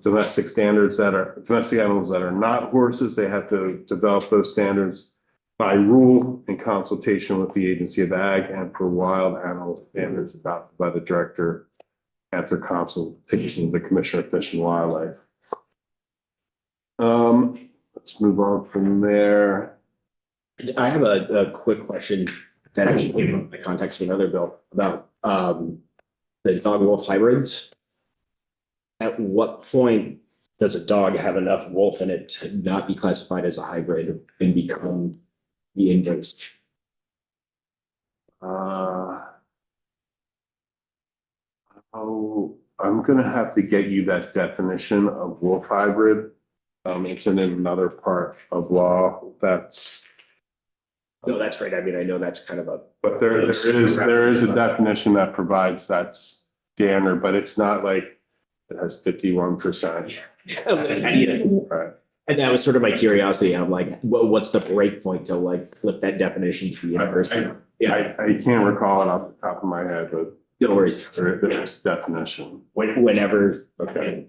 Domestic animals that are not horses, they have to develop those standards by rule in consultation with the Agency of Ag, and for wild animal standards adopted by the director after consultation with the Commissioner of Fish and Wildlife. Let's move on from there. I have a quick question that actually came from the context of another bill about the dog wolf hybrids. At what point does a dog have enough wolf in it to not be classified as a hybrid and become the index? I'm gonna have to get you that definition of wolf hybrid. It's in another part of law that's. No, that's great. I mean, I know that's kind of a. But there is a definition that provides that standard, but it's not like it has 51%. Right. And that was sort of my curiosity. I'm like, what's the break point to like flip that definition to the universal? I can't recall it off the top of my head, but No worries. there's definition. Whenever, okay.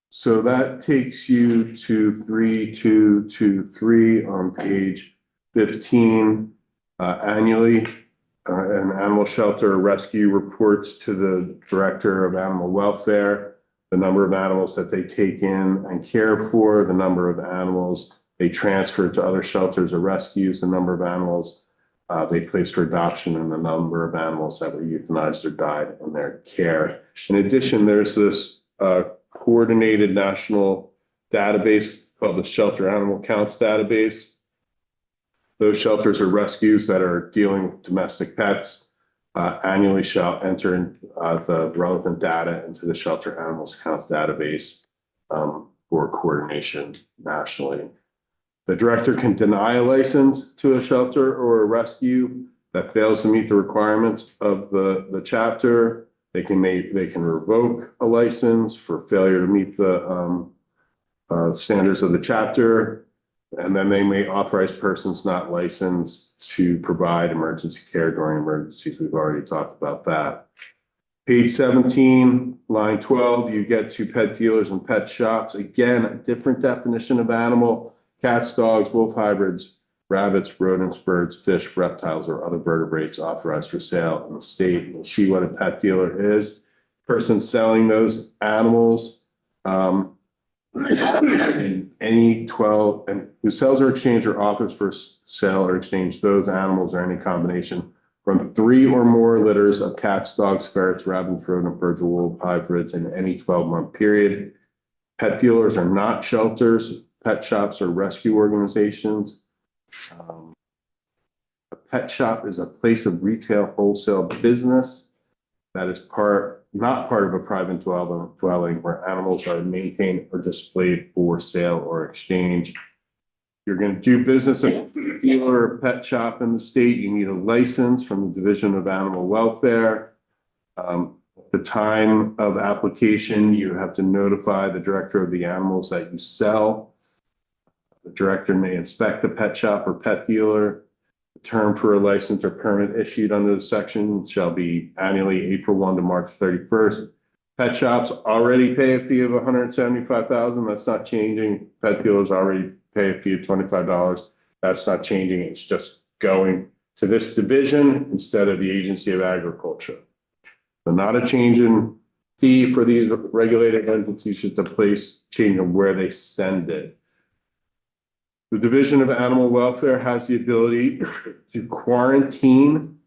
So that takes you to 3223 on page 15. Annually, an animal shelter rescue reports to the Director of Animal Welfare the number of animals that they take in and care for, the number of animals they transfer to other shelters or rescues, the number of animals they placed for adoption, and the number of animals that were euthanized or died in their care. In addition, there's this coordinated national database called the Shelter Animal Counts Database. Those shelters or rescues that are dealing with domestic pets annually shall enter in, the relevant data into the Shelter Animals Count Database for coordination nationally. The director can deny a license to a shelter or a rescue that fails to meet the requirements of the chapter. They can revoke a license for failure to meet the standards of the chapter. And then they may authorize persons not licensed to provide emergency care during emergencies. We've already talked about that. Page 17, line 12, you get to pet dealers and pet shops. Again, a different definition of animal: cats, dogs, wolf hybrids, rabbits, rodents, birds, fish, reptiles, or other vertebrates authorized for sale in the state. You'll see what a pet dealer is. Person selling those animals in any 12, and who sells or exchange or offers for sale or exchange those animals or any combination from 3 or more litters of cats, dogs, ferrets, rabbits, rodent, birds, or wolf hybrids in any 12-month period. Pet dealers are not shelters, pet shops, or rescue organizations. A pet shop is a place of retail wholesale business that is not part of a private dwelling where animals are maintained or displayed for sale or exchange. You're going to do business at a dealer or pet shop in the state, you need a license from the Division of Animal Welfare. At the time of application, you have to notify the director of the animals that you sell. The director may inspect the pet shop or pet dealer. The term for a license or permit issued under the section shall be annually April 1 to March 31st. Pet shops already pay a fee of $175,000. That's not changing. Pet dealers already pay a fee of $25. That's not changing. It's just going to this division instead of the Agency of Agriculture. So not a change in fee for these regulated entities, just a place change in where they send it. The Division of Animal Welfare has the ability to quarantine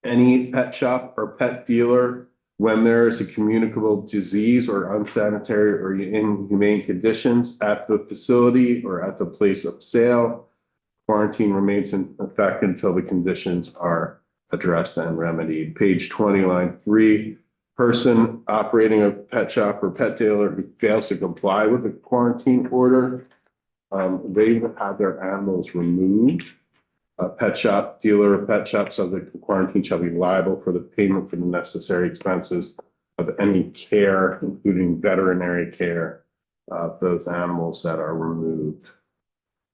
any pet shop or pet dealer when there is a communicable disease or unsanitary or inhumane conditions at the facility or at the place of sale. Quarantine remains in effect until the conditions are addressed and remedied. Page 20, line 3, person operating a pet shop or pet dealer who fails to comply with the quarantine order, they will have their animals removed. A pet shop dealer or pet shop subject to quarantine shall be liable for the payment for the necessary expenses of any care, including veterinary care, of those animals that are removed.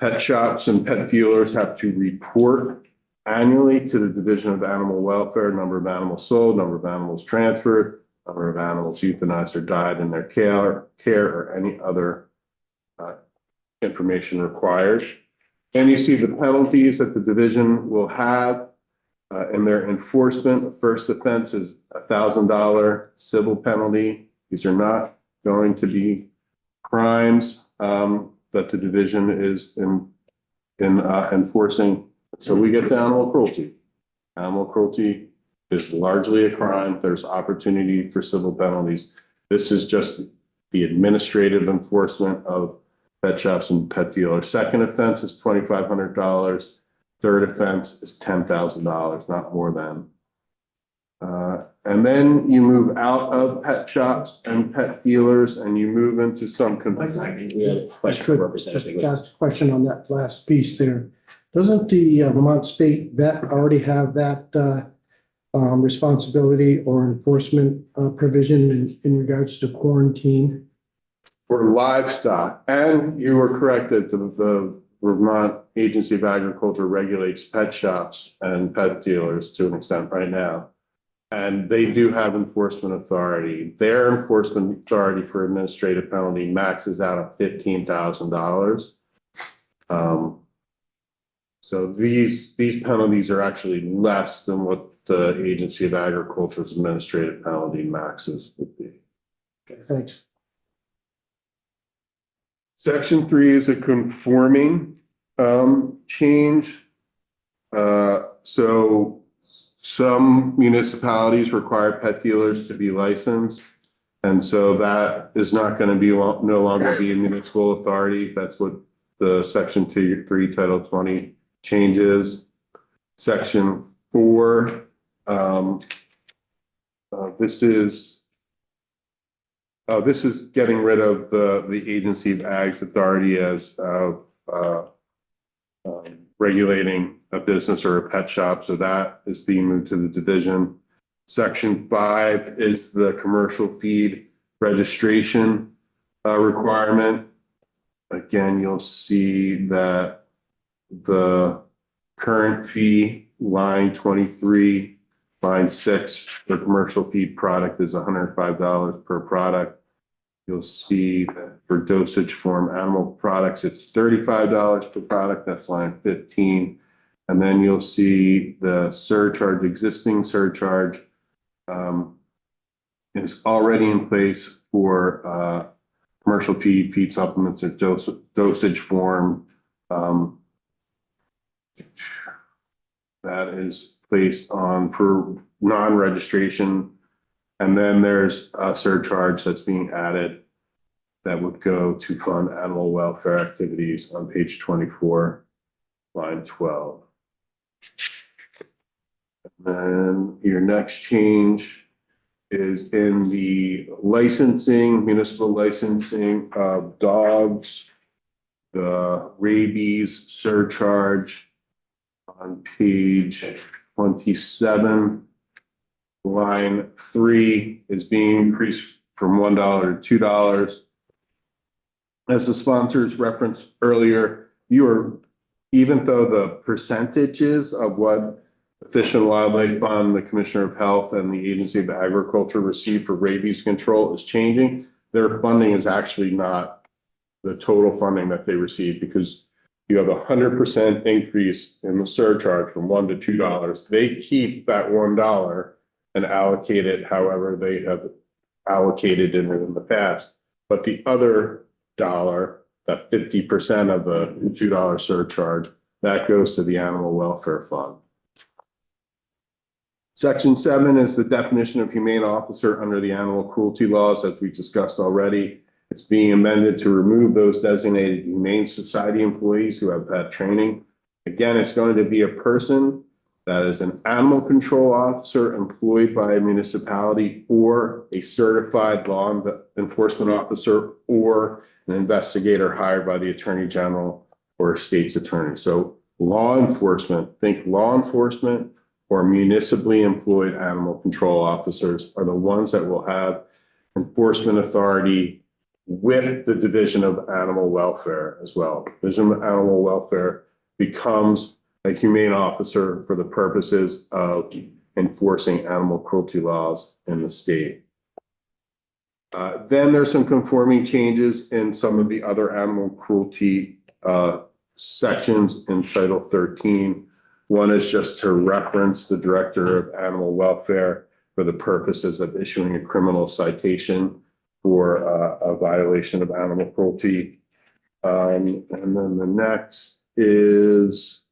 Pet shops and pet dealers have to report annually to the Division of Animal Welfare, number of animals sold, number of animals transferred, number of animals euthanized or died in their care or any other information required. And you see the penalties that the division will have in their enforcement. First offense is $1,000 civil penalty. These are not going to be crimes that the division is enforcing. So we get to animal cruelty. Animal cruelty is largely a crime. There's opportunity for civil penalties. This is just the administrative enforcement of pet shops and pet dealers. Second offense is $2,500. Third offense is $10,000, not more than. And then you move out of pet shops and pet dealers and you move into some. We have a question for Representative. Ask a question on that last piece there. Doesn't the Vermont State Vet already have that responsibility or enforcement provision in regards to quarantine? For livestock, and you were correct that the Vermont Agency of Agriculture regulates pet shops and pet dealers to an extent right now. And they do have enforcement authority. Their enforcement authority for administrative penalty maxes out at $15,000. So these penalties are actually less than what the Agency of Agriculture's administrative penalty maxes would be. Okay, thanks. Section 3 is a conforming change. So some municipalities require pet dealers to be licensed. And so that is not going to be no longer be a municipal authority. That's what the Section 3 Title 20 changes. Section 4, this is getting rid of the Agency of Ag's authority as regulating a business or a pet shop. So that is being moved to the division. Section 5 is the commercial feed registration requirement. Again, you'll see that the current fee, line 23, line 6, for commercial feed product is $105 per product. You'll see that for dosage form animal products, it's $35 per product. That's line 15. And then you'll see the surcharge, existing surcharge, is already in place for commercial feed, feed supplements, or dosage form. That is placed on for non-registration. And then there's a surcharge that's being added that would go to fund animal welfare activities on page 24, line 12. And then your next change is in the licensing, municipal licensing of dogs, the rabies surcharge on page 27. Line 3 is being increased from $1 to $2. As the sponsors referenced earlier, even though the percentages of what the Fish and Wildlife Fund, the Commissioner of Health, and the Agency of Agriculture receive for rabies control is changing, their funding is actually not the total funding that they receive, because you have 100% increase in the surcharge from $1 to $2. They keep that $1 and allocate it however they have allocated it in the past. But the other dollar, that 50% of the $2 surcharge, that goes to the Animal Welfare Fund. Section 7 is the definition of humane officer under the animal cruelty laws, as we discussed already. It's being amended to remove those designated Humane Society employees who have had training. Again, it's going to be a person that is an animal control officer employed by a municipality, or a certified law enforcement officer, or an investigator hired by the Attorney General or a state's attorney. So law enforcement, think law enforcement or municipally employed animal control officers are the ones that will have enforcement authority with the Division of Animal Welfare as well. Division of Animal Welfare becomes a humane officer for the purposes of enforcing animal cruelty laws in the state. Then there's some conforming changes in some of the other animal cruelty sections in Title 13. One is just to reference the Director of Animal Welfare for the purposes of issuing a criminal citation for a violation of animal cruelty. And then the next is,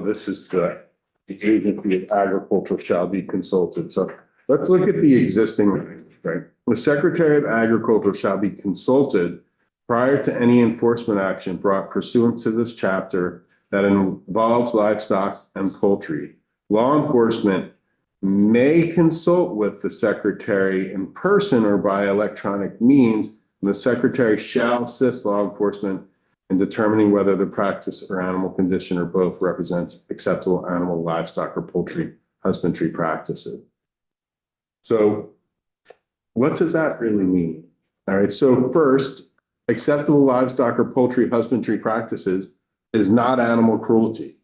this is the Agency of Agriculture shall be consulted. So let's look at the existing language, right? The Secretary of Agriculture shall be consulted prior to any enforcement action brought pursuant to this chapter that involves livestock and poultry. Law enforcement may consult with the Secretary in person or by electronic means, and the Secretary shall assist law enforcement in determining whether the practice or animal condition or both represents acceptable animal, livestock, or poultry husbandry practices. So what does that really mean? All right, so first, acceptable livestock or poultry husbandry practices is not animal cruelty.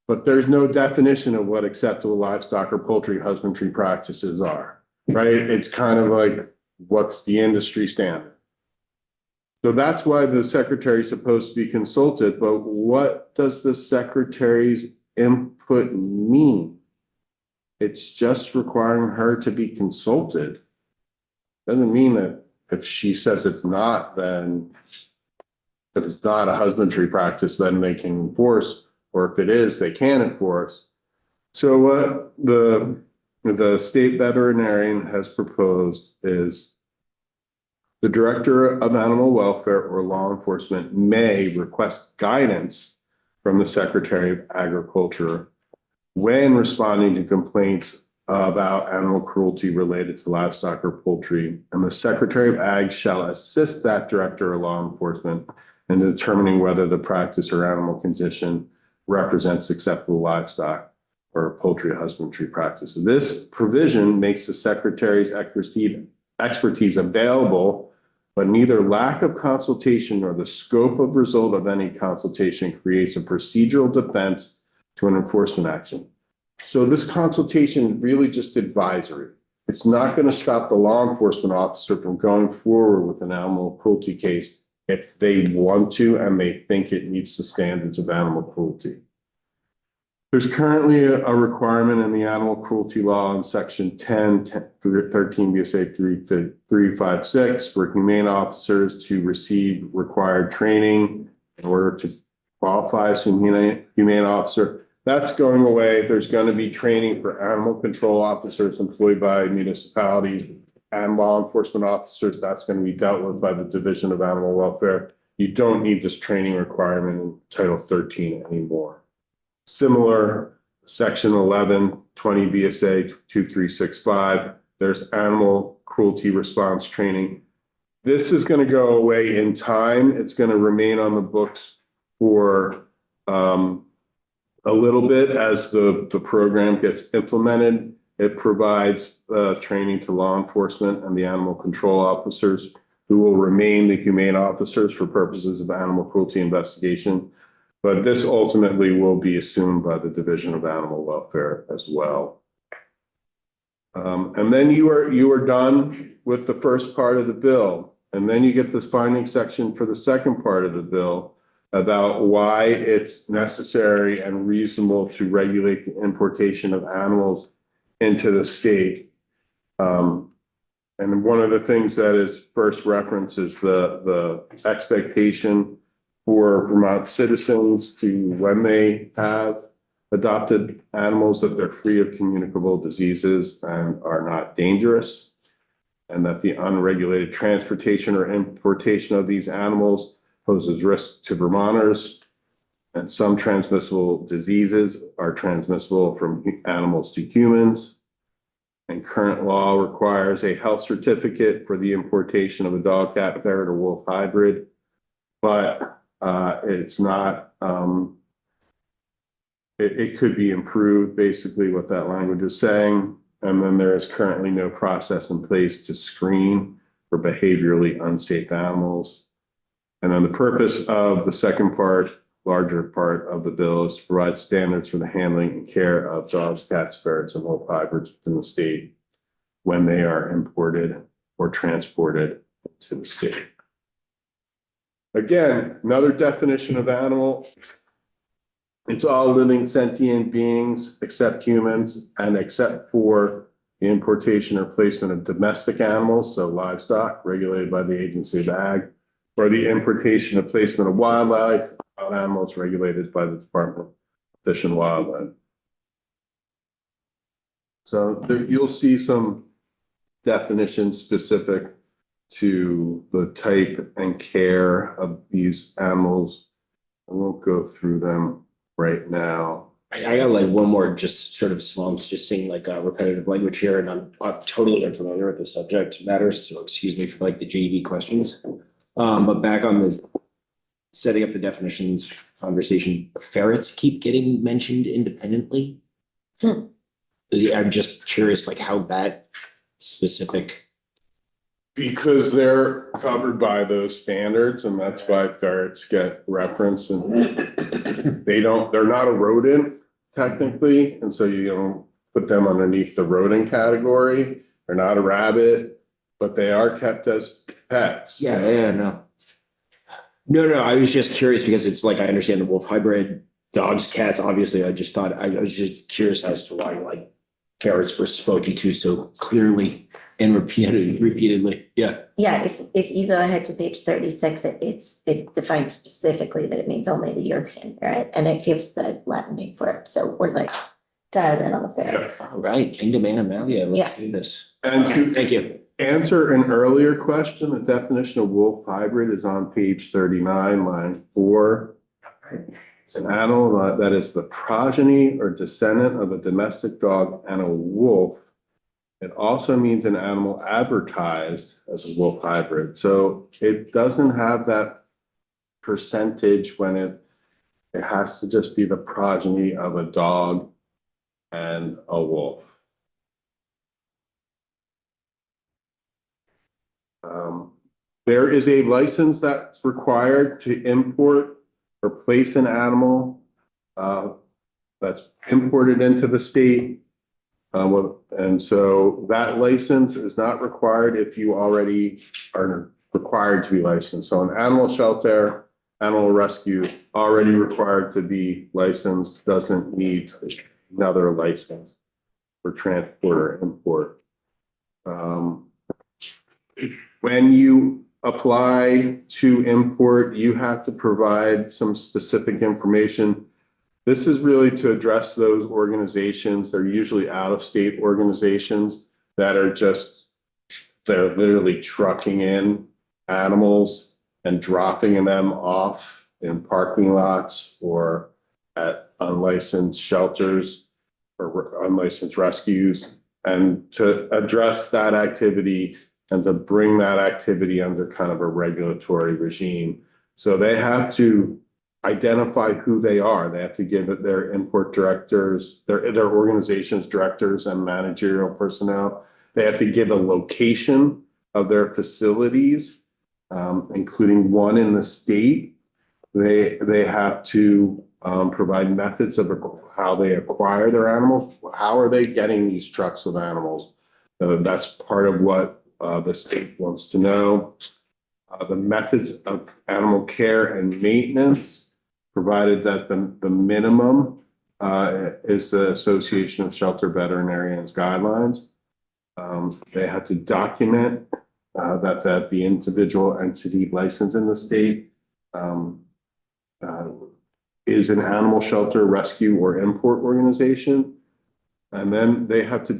But there's no definition of what acceptable livestock or poultry husbandry practices are, right? It's kind of like, what's the industry standard? So that's why the Secretary is supposed to be consulted, but what does the Secretary's input mean? It's just requiring her to be consulted. Doesn't mean that if she says it's not, then if it's not a husbandry practice, then they can enforce, or if it is, they can enforce. So what the state veterinarian has proposed is the Director of Animal Welfare or law enforcement may request guidance from the Secretary of Agriculture when responding to complaints about animal cruelty related to livestock or poultry, and the Secretary of Ag shall assist that Director of Law Enforcement in determining whether the practice or animal condition represents acceptable livestock or poultry husbandry practices. This provision makes the secretary's expertise available, but neither lack of consultation nor the scope of result of any consultation creates a procedural defense to an enforcement action. So this consultation is really just advisory. It's not going to stop the law enforcement officer from going forward with an animal cruelty case if they want to and they think it meets the standards of animal cruelty. There's currently a requirement in the animal cruelty law in section 13 VSA 356 for humane officers to receive required training in order to qualify as a humane officer. That's going away. There's going to be training for animal control officers employed by municipalities and law enforcement officers. That's going to be dealt with by the Division of Animal Welfare. You don't need this training requirement in Title 13 anymore. Similar, section 1120 VSA 2365, there's animal cruelty response training. This is going to go away in time. It's going to remain on the books for a little bit as the program gets implemented. It provides training to law enforcement and the animal control officers who will remain the humane officers for purposes of animal cruelty investigation. But this ultimately will be assumed by the Division of Animal Welfare as well. And then you are done with the first part of the bill. And then you get this finding section for the second part of the bill about why it's necessary and reasonable to regulate the importation of animals into the state. And one of the things that is first referenced is the expectation for Vermont citizens to, when they have adopted animals, that they're free of communicable diseases and are not dangerous, and that the unregulated transportation or importation of these animals poses risk to Vermonters, and some transmissible diseases are transmissible from animals to humans. And current law requires a health certificate for the importation of a dog, cat, ferret, or wolf hybrid, but it's not, it could be improved, basically what that language is saying. And then there is currently no process in place to screen for behaviorally unsafe animals. And then the purpose of the second part, larger part of the bill, is to provide standards for the handling and care of dogs, cats, ferrets, and wolf hybrids within the state when they are imported or transported to the state. Again, another definition of animal. It's all living sentient beings except humans, and except for the importation or placement of domestic animals, so livestock regulated by the Agency of Ag, or the importation or placement of wildlife, wild animals regulated by the Department of Fish and Wildlife. So there, you'll see some definitions specific to the type and care of these animals. I won't go through them right now. I got like one more just sort of small, just seeing like repetitive language here, and I'm totally unfamiliar with the subject matters, so excuse me for like the JV questions. But back on the setting up the definitions conversation, ferrets keep getting mentioned independently. I'm just curious, like how that specific. Because they're covered by those standards, and that's why ferrets get referenced, and they're not a rodent technically, and so you don't put them underneath the rodent category. They're not a rabbit, but they are kept as pets. No, I was just curious because it's like, I understand the wolf hybrid, dogs, cats, obviously. I was just curious as to why like ferrets were spoken to so clearly and repeatedly. Yeah, if you go ahead to page 36, it defines specifically that it means only the European ferret, and it gives the Latin name for it. So we're like dialed in on the ferrets. all right, Kingdom Animalia, let's do this. And to Thank you. answer an earlier question, the definition of wolf hybrid is on page 39, line 4. It's an animal that is the progeny or descendant of a domestic dog and a wolf. It also means an animal advertised as a wolf hybrid. So it doesn't have that percentage when it has to just be the progeny of a dog and a wolf. There is a license that's required to import or place an animal that's imported into the state. And so that license is not required if you already are required to be licensed. So an animal shelter, animal rescue, already required to be licensed, doesn't need another license for transport or import. When you apply to import, you have to provide some specific information. This is really to address those organizations. They're usually out-of-state organizations that are they're literally trucking in animals and dropping them off in parking lots or at unlicensed shelters or unlicensed rescues. And to address that activity and to bring that activity under kind of a regulatory regime. So they have to identify who they are. They have to give it their import directors, their organization's directors and managerial personnel. They have to give a location of their facilities, including one in the state. They have to provide methods of how they acquire their animals. How are they getting these trucks of animals? That's part of what the state wants to know. The methods of animal care and maintenance, provided that the minimum is the Association of Shelter Veterinarians guidelines. They have to document that the individual entity licensed in the state is an animal shelter, rescue, or import organization. And then they have to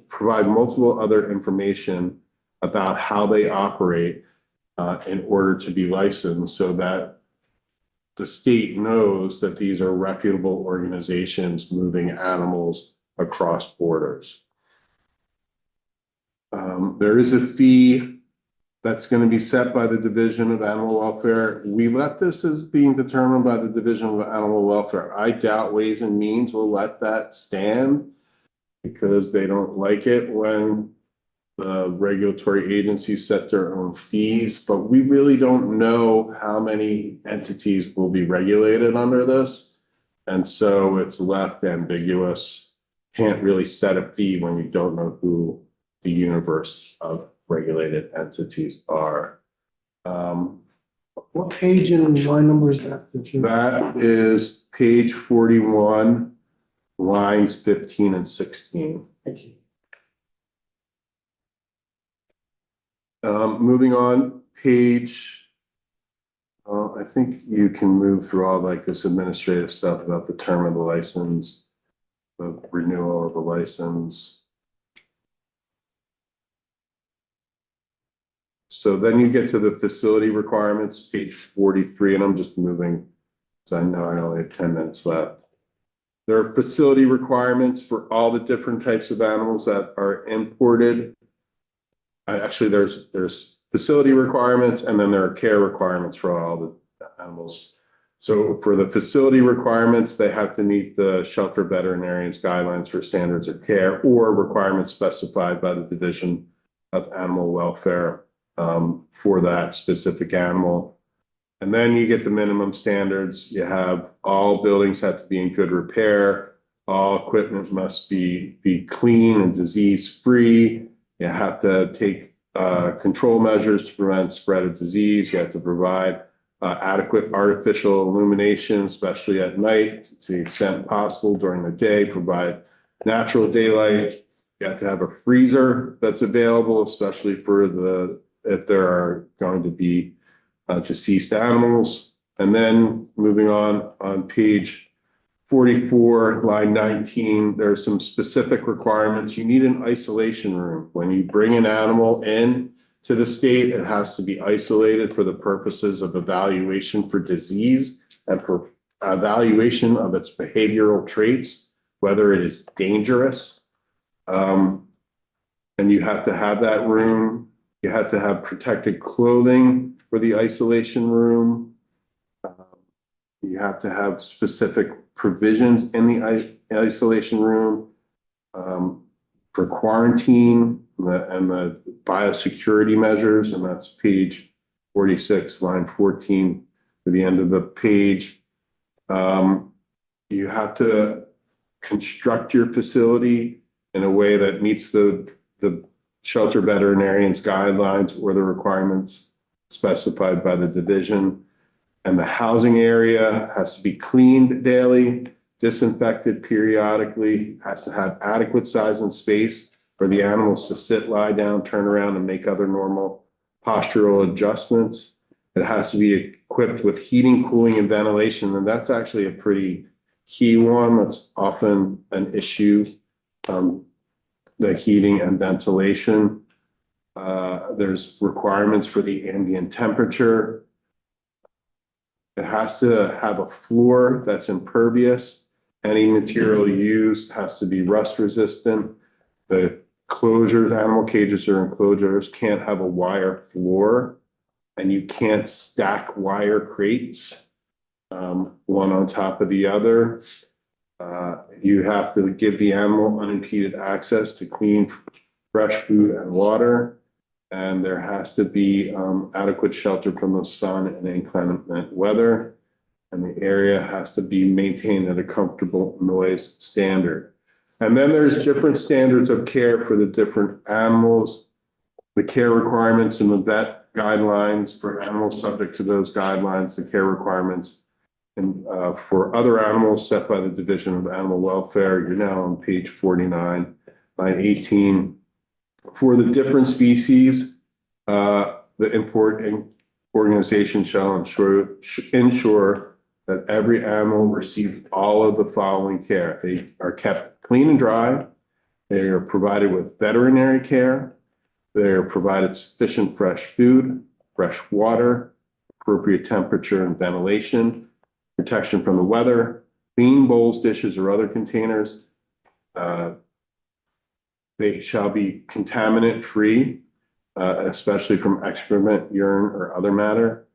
provide multiple other information about how they operate in order to be licensed, so that the state knows that these are reputable organizations moving animals across borders. There is a fee that's going to be set by the Division of Animal Welfare. We let this as being determined by the Division of Animal Welfare. I doubt Ways and Means will let that stand because they don't like it when the regulatory agencies set their own fees, but we really don't know how many entities will be regulated under this. And so it's left ambiguous. Can't really set a fee when you don't know who the universe of regulated entities are. What page and line number is that? That is page 41, lines 15 and 16. Thank you. Moving on, page, I think you can move through all like this administrative stuff about the term of the license, the renewal of the license. So then you get to the facility requirements, page 43, and I'm just moving, so I know I only have 10 minutes left. There are facility requirements for all the different types of animals that are imported. Actually, there's facility requirements, and then there are care requirements for all the animals. So for the facility requirements, they have to meet the shelter veterinarians guidelines for standards of care or requirements specified by the Division of Animal Welfare for that specific animal. And then you get the minimum standards. You have all buildings have to be in good repair. All equipment must be clean and disease-free. You have to take control measures to prevent spread of disease. You have to provide adequate artificial illumination, especially at night, to the extent possible. During the day, provide natural daylight. You have to have a freezer that's available, especially for if there are going to be deceased animals. And then moving on page 44, line 19, there's some specific requirements. You need an isolation room. When you bring an animal in to the state, it has to be isolated for the purposes of evaluation for disease and for evaluation of its behavioral traits, whether it is dangerous. And you have to have that room. You have to have protected clothing for the isolation room. You have to have specific provisions in isolation room, for quarantine and the biosecurity measures, and that's page 46, line 14 to the end of the page. You have to construct your facility in a way that meets the shelter veterinarian's guidelines or the requirements specified by the division. And the housing area has to be cleaned daily, disinfected periodically, has to have adequate size and space for the animals to sit, lie down, turn around, and make other normal postural adjustments. It has to be equipped with heating, cooling, and ventilation, and that's actually a pretty key one. That's often an issue, the heating and ventilation. There's requirements for the ambient temperature. It has to have a floor that's impervious. Any material used has to be rust resistant. The closures, animal cages or enclosures can't have a wire floor, and you can't stack wire crates, one on top of the other. You have to give the animal unimpeded access to clean, fresh food and water. And there has to be adequate shelter from the sun and inclement weather. And the area has to be maintained at a comfortable noise standard. And then there's different standards of care for the different animals, the care requirements and the vet guidelines for animals subject to those guidelines, the care requirements and for other animals set by the Division of Animal Welfare. You're now on page 49, line 18. For the different species, the importing organization shall ensure that every animal receives all of the following care. They are kept clean and dry. They are provided with veterinary care. They are provided sufficient fresh food, fresh water, appropriate temperature and ventilation, protection from the weather, clean bowls, dishes, or other containers. They shall be contaminant free, especially from excrement, urine, or other matter.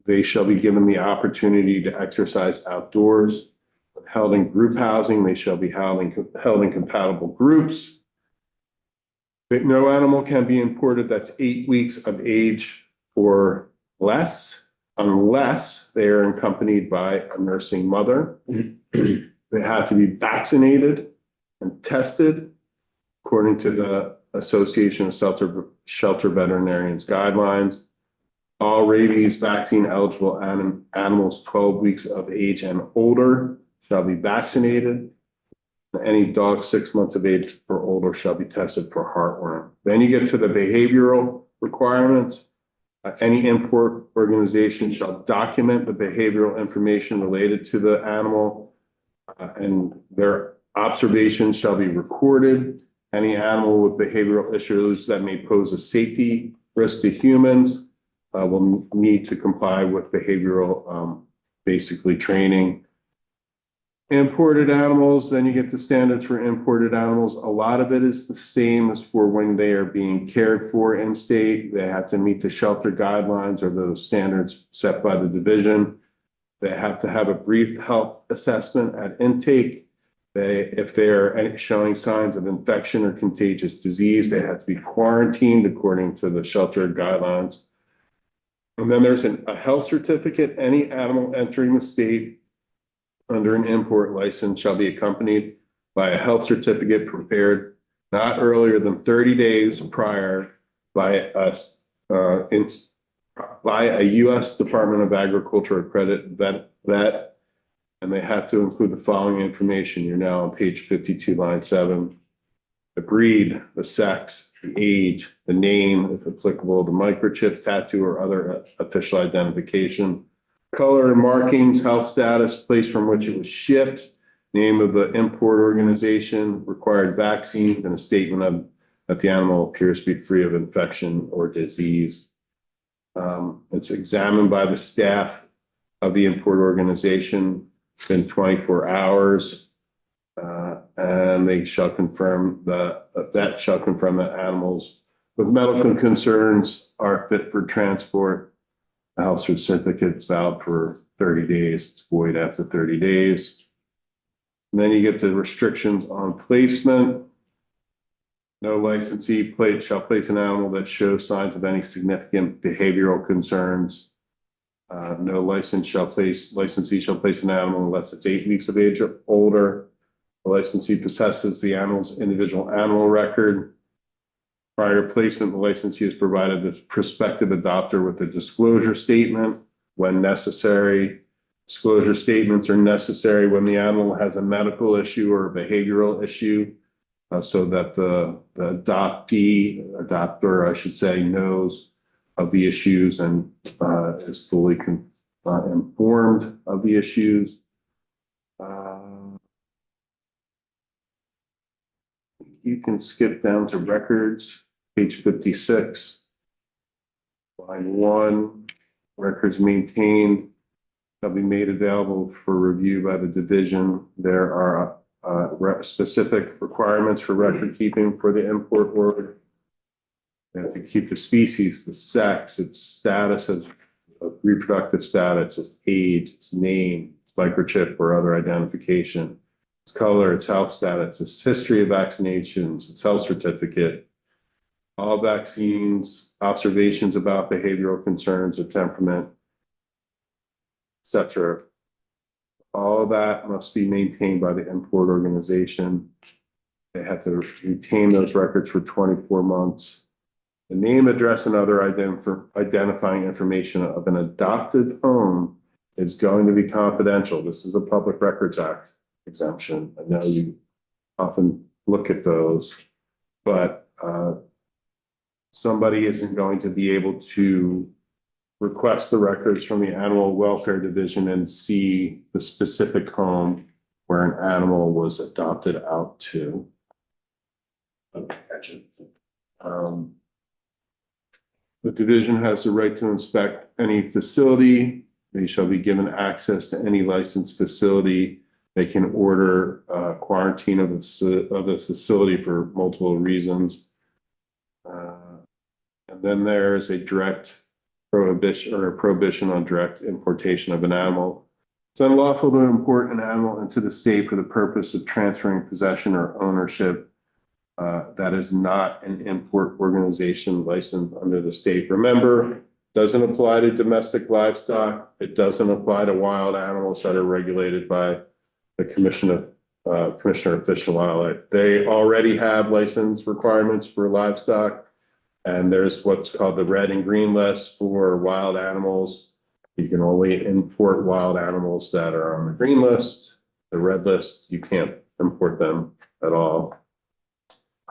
They shall be given the opportunity to exercise outdoors. Held in group housing, they shall be held in compatible groups. But no animal can be imported that's 8 weeks of age or less, unless they are accompanied by a nursing mother. They have to be vaccinated and tested according to the Association of Shelter Veterinarians guidelines. All rabies vaccine eligible animals 12 weeks of age and older shall be vaccinated. Any dog 6 months of age or older shall be tested for heartworm. Then you get to the behavioral requirements. Any import organization shall document the behavioral information related to the animal, and their observations shall be recorded. Any animal with behavioral issues that may pose a safety risk to humans will need to comply with behavioral, basically training. Imported animals, then you get the standards for imported animals. A lot of it is the same as for when they are being cared for in state. They have to meet the shelter guidelines or those standards set by the division. They have to have a brief health assessment at intake. If they are showing signs of infection or contagious disease, they have to be quarantined according to the shelter guidelines. And then there's a health certificate. Any animal entering the state under an import license shall be accompanied by a health certificate prepared not earlier than 30 days prior by a U.S. Department of Agriculture accredited vet. And they have to include the following information. You're now on page 52, line 7. The breed, the sex, the age, the name, if applicable, the microchip, tattoo, or other official identification, color and markings, health status, place from which it was shipped, name of the import organization, required vaccines, and a statement that the animal appears to be free of infection or disease. It's examined by the staff of the import organization within 24 hours. And they shall confirm that animals with medical concerns are fit for transport. The health certificate is valid for 30 days. It's void after 30 days. And then you get the restrictions on placement. No licensee shall place an animal that shows signs of any significant behavioral concerns. No licensee shall place an animal unless it's 8 weeks of age or older. The licensee possesses the animal's individual animal record. Prior to placement, the licensee is provided the prospective adopter with a disclosure statement when necessary. Disclosure statements are necessary when the animal has a medical issue or a behavioral issue, so that the adopter, I should say, knows of the issues and is fully informed of the issues. You can skip down to records, page 56. Line 1, records maintained shall be made available for review by the division. There are specific requirements for record keeping for the import order. They have to keep the species, the sex, its status of reproductive status, its age, its name, its microchip or other identification, its color, its health status, its history of vaccinations, its health certificate, all vaccines, observations about behavioral concerns or temperament, etc. All that must be maintained by the import organization. They have to retain those records for 24 months. The name, address, and other identifying information of an adopted home is going to be confidential. This is a Public Records Act exemption. I know you often look at those, but somebody isn't going to be able to request the records from the Animal Welfare Division and see the specific home where an animal was adopted out to. The division has the right to inspect any facility. They shall be given access to any licensed facility. They can order quarantine of the facility for multiple reasons. And then there is a direct prohibition on direct importation of an animal. It's unlawful to import an animal into the state for the purpose of transferring possession or ownership that is not an import organization licensed under the state. Remember, doesn't apply to domestic livestock. It doesn't apply to wild animals that are regulated by the Commissioner of Fish and Wildlife. They already have license requirements for livestock. And there's what's called the red and green list for wild animals. You can only import wild animals that are on the green list. The red list, you can't import them at all.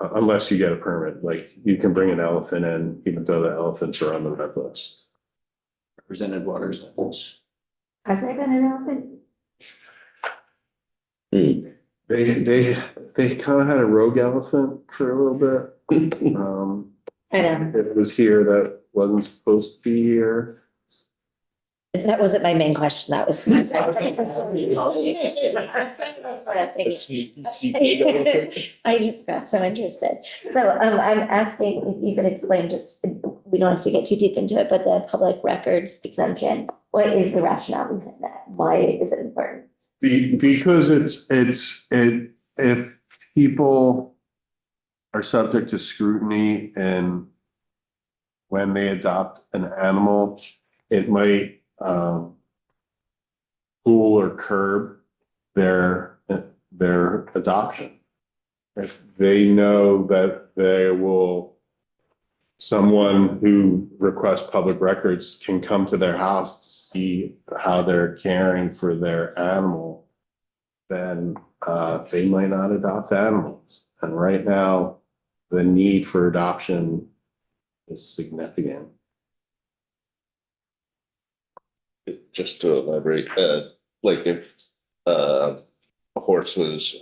Unless you get a permit, like you can bring an elephant in, even though the elephants are on the red list. Represented Waters. Has there been an elephant? They kind of had a rogue elephant for a little bit. I know. It was here that wasn't supposed to be here. That wasn't my main question. That was. I just got so interested. So I'm asking if you could explain, just, we don't have to get too deep into it, but the public records exemption, what is the rationale behind that? Why is it important? Because if people are subject to scrutiny and when they adopt an animal, it might cool or curb their adoption. If they know that someone who requests public records can come to their house to see how they're caring for their animal, then they might not adopt animals. And right now, the need for adoption is significant. Just to elaborate, like if a horse was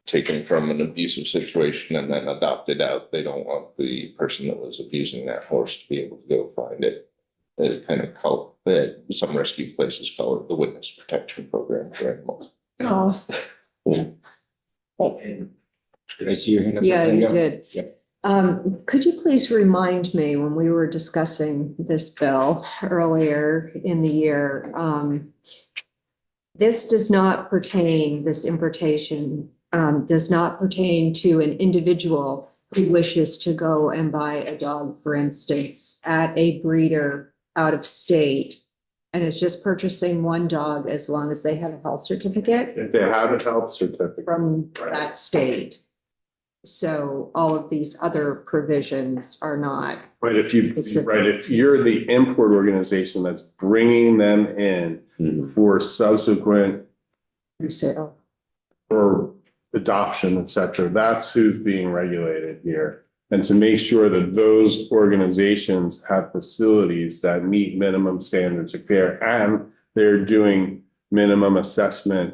taken from an abusive situation and then adopted out, they don't want the person that was abusing that horse to be able to go find it. It's kind of called, some rescue places call it the witness protection program for animals. Oh, Thanks. Did I see your hand up? yeah, you did. Yep. Could you please remind me, when we were discussing this bill earlier in the year, this does not pertain, this importation does not pertain to an individual who wishes to go and buy a dog, for instance, at a breeder out of state. And is just purchasing one dog as long as they have a health certificate If they have a health certificate. from that state. So all of these other provisions are not. But if you, Specific. right, if you're the import organization that's bringing them in for subsequent Resale. or adoption, et cetera, that's who's being regulated here. And to make sure that those organizations have facilities that meet minimum standards of care and they're doing minimum assessment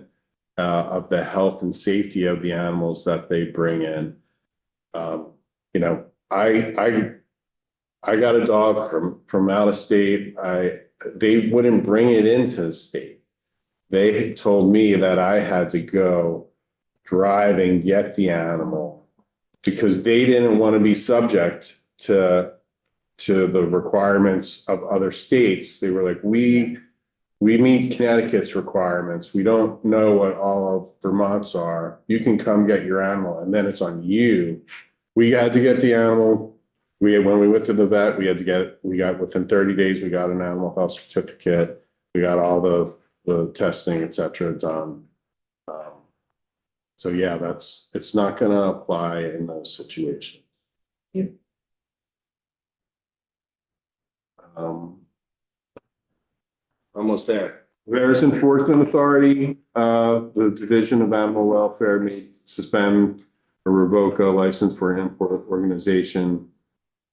of the health and safety of the animals that they bring in. You know, I got a dog from out of state. They wouldn't bring it into the state. They told me that I had to go drive and get the animal because they didn't want to be subject to the requirements of other states. They were like, we meet Connecticut's requirements. We don't know what all of Vermont's are. You can come get your animal and then it's on you. We had to get the animal. When we went to the vet, we had to get it. We got within 30 days, we got an animal health certificate. We got all the testing, et cetera, done. So yeah, it's not gonna apply in those situations. Yep. Almost there. There's enforcement authority, the Division of Animal Welfare may suspend or revoke a license for an import organization.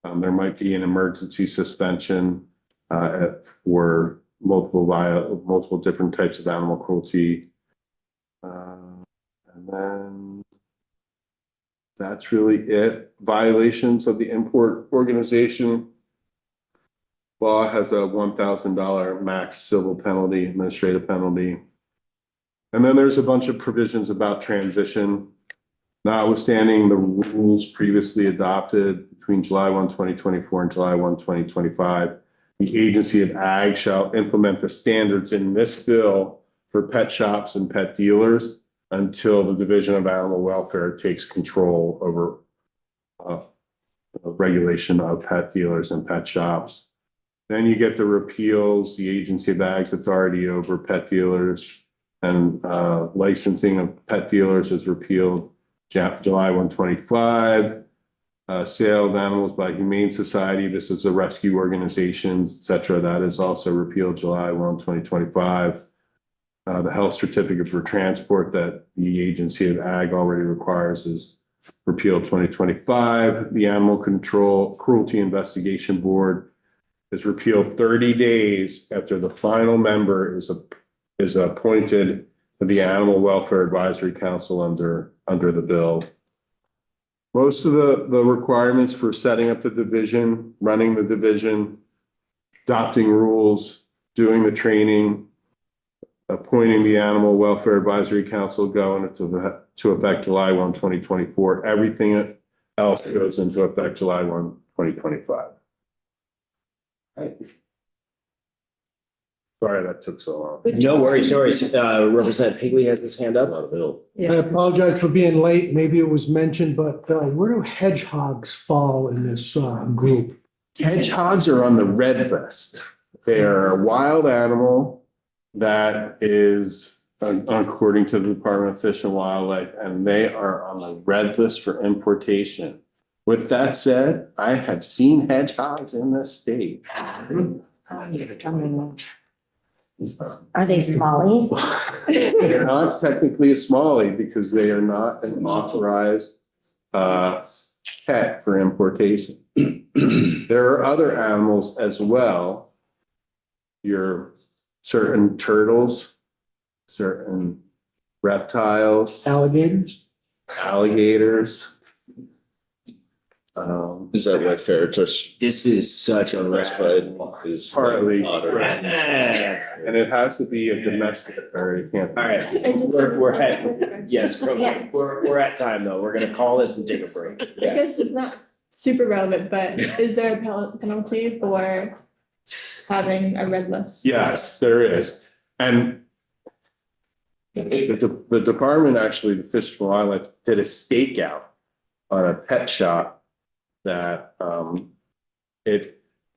There might be an emergency suspension for multiple different types of animal cruelty. And then that's really it. Violations of the import organization law has a $1,000 max civil penalty, administrative penalty. And then there's a bunch of provisions about transition, notwithstanding the rules previously adopted between July 1, 2024 and July 1, 2025. The Agency of Ag shall implement the standards in this bill for pet shops and pet dealers until the Division of Animal Welfare takes control over regulation of pet dealers and pet shops. Then you get the repeals, the Agency of Ag's authority over pet dealers and licensing of pet dealers is repealed July 1, 2025. Sale of animals by Humane Society, this is the rescue organizations, et cetera, that is also repealed July 1, 2025. The health certificate for transport that the Agency of Ag already requires is repealed 2025. The Animal Control Cruelty Investigation Board is repealed 30 days after the final member is appointed to the Animal Welfare Advisory Council under the bill. Most of the requirements for setting up the division, running the division, adopting rules, doing the training, appointing the Animal Welfare Advisory Council go into effect July 1, 2024. Everything else goes into effect July 1, 2025. Right. Sorry that took so long. No worries, no worries. Representative Higley has his hand up. I apologize for being late. Maybe it was mentioned, but where do hedgehogs fall in this group? Hedgehogs are on the red list. They are a wild animal that is, according to the Department of Fish and Wildlife, and they are on the red list for importation. With that said, I have seen hedgehogs in this state. Are they smallies? They're not technically a smallie because they are not an authorized pet for importation. There are other animals as well. Your certain turtles, certain reptiles, Alligators? alligators. Is that why ferrets This is such a classified rat. as Partly. otters? And it has to be a domestic, or it can't. All right, we're at, yes, we're at time though. We're gonna call this and take a break. I guess it's not super relevant, but is there a penalty for having a red list? Yes, there is. And The department, actually, the Fish and Wildlife did a stakeout on a pet shop that,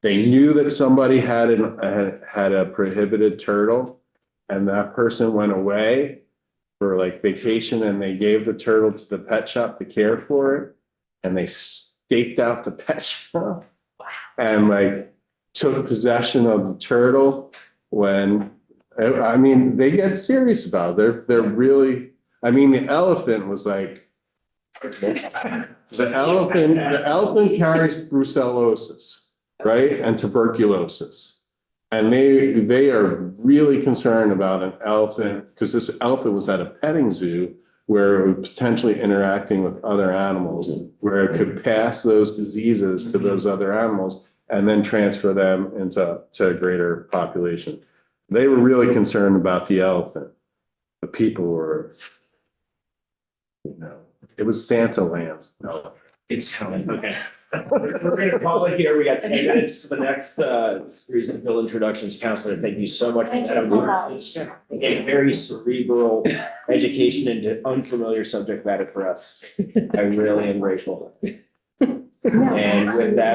they knew that somebody had a prohibited turtle, and that person went away for like vacation, and they gave the turtle to the pet shop to care for it, and they staked out the pet shop and like took possession of the turtle when, I mean, they get serious about it. They're really, I mean, the elephant was like, the elephant carries brucellosis, right? And tuberculosis. And they are really concerned about an elephant, because this elephant was at a petting zoo where it was potentially interacting with other animals, where it could pass those diseases to those other animals and then transfer them into a greater population. They were really concerned about the elephant. The people were, it was Santa Land's elephant. It's okay. We're gonna call it here. We got 10 minutes to the next series of bill introductions. Counselor, thank you so much. Thank you so much. Again, very cerebral education into unfamiliar subject matter for us. I really am grateful. And with that.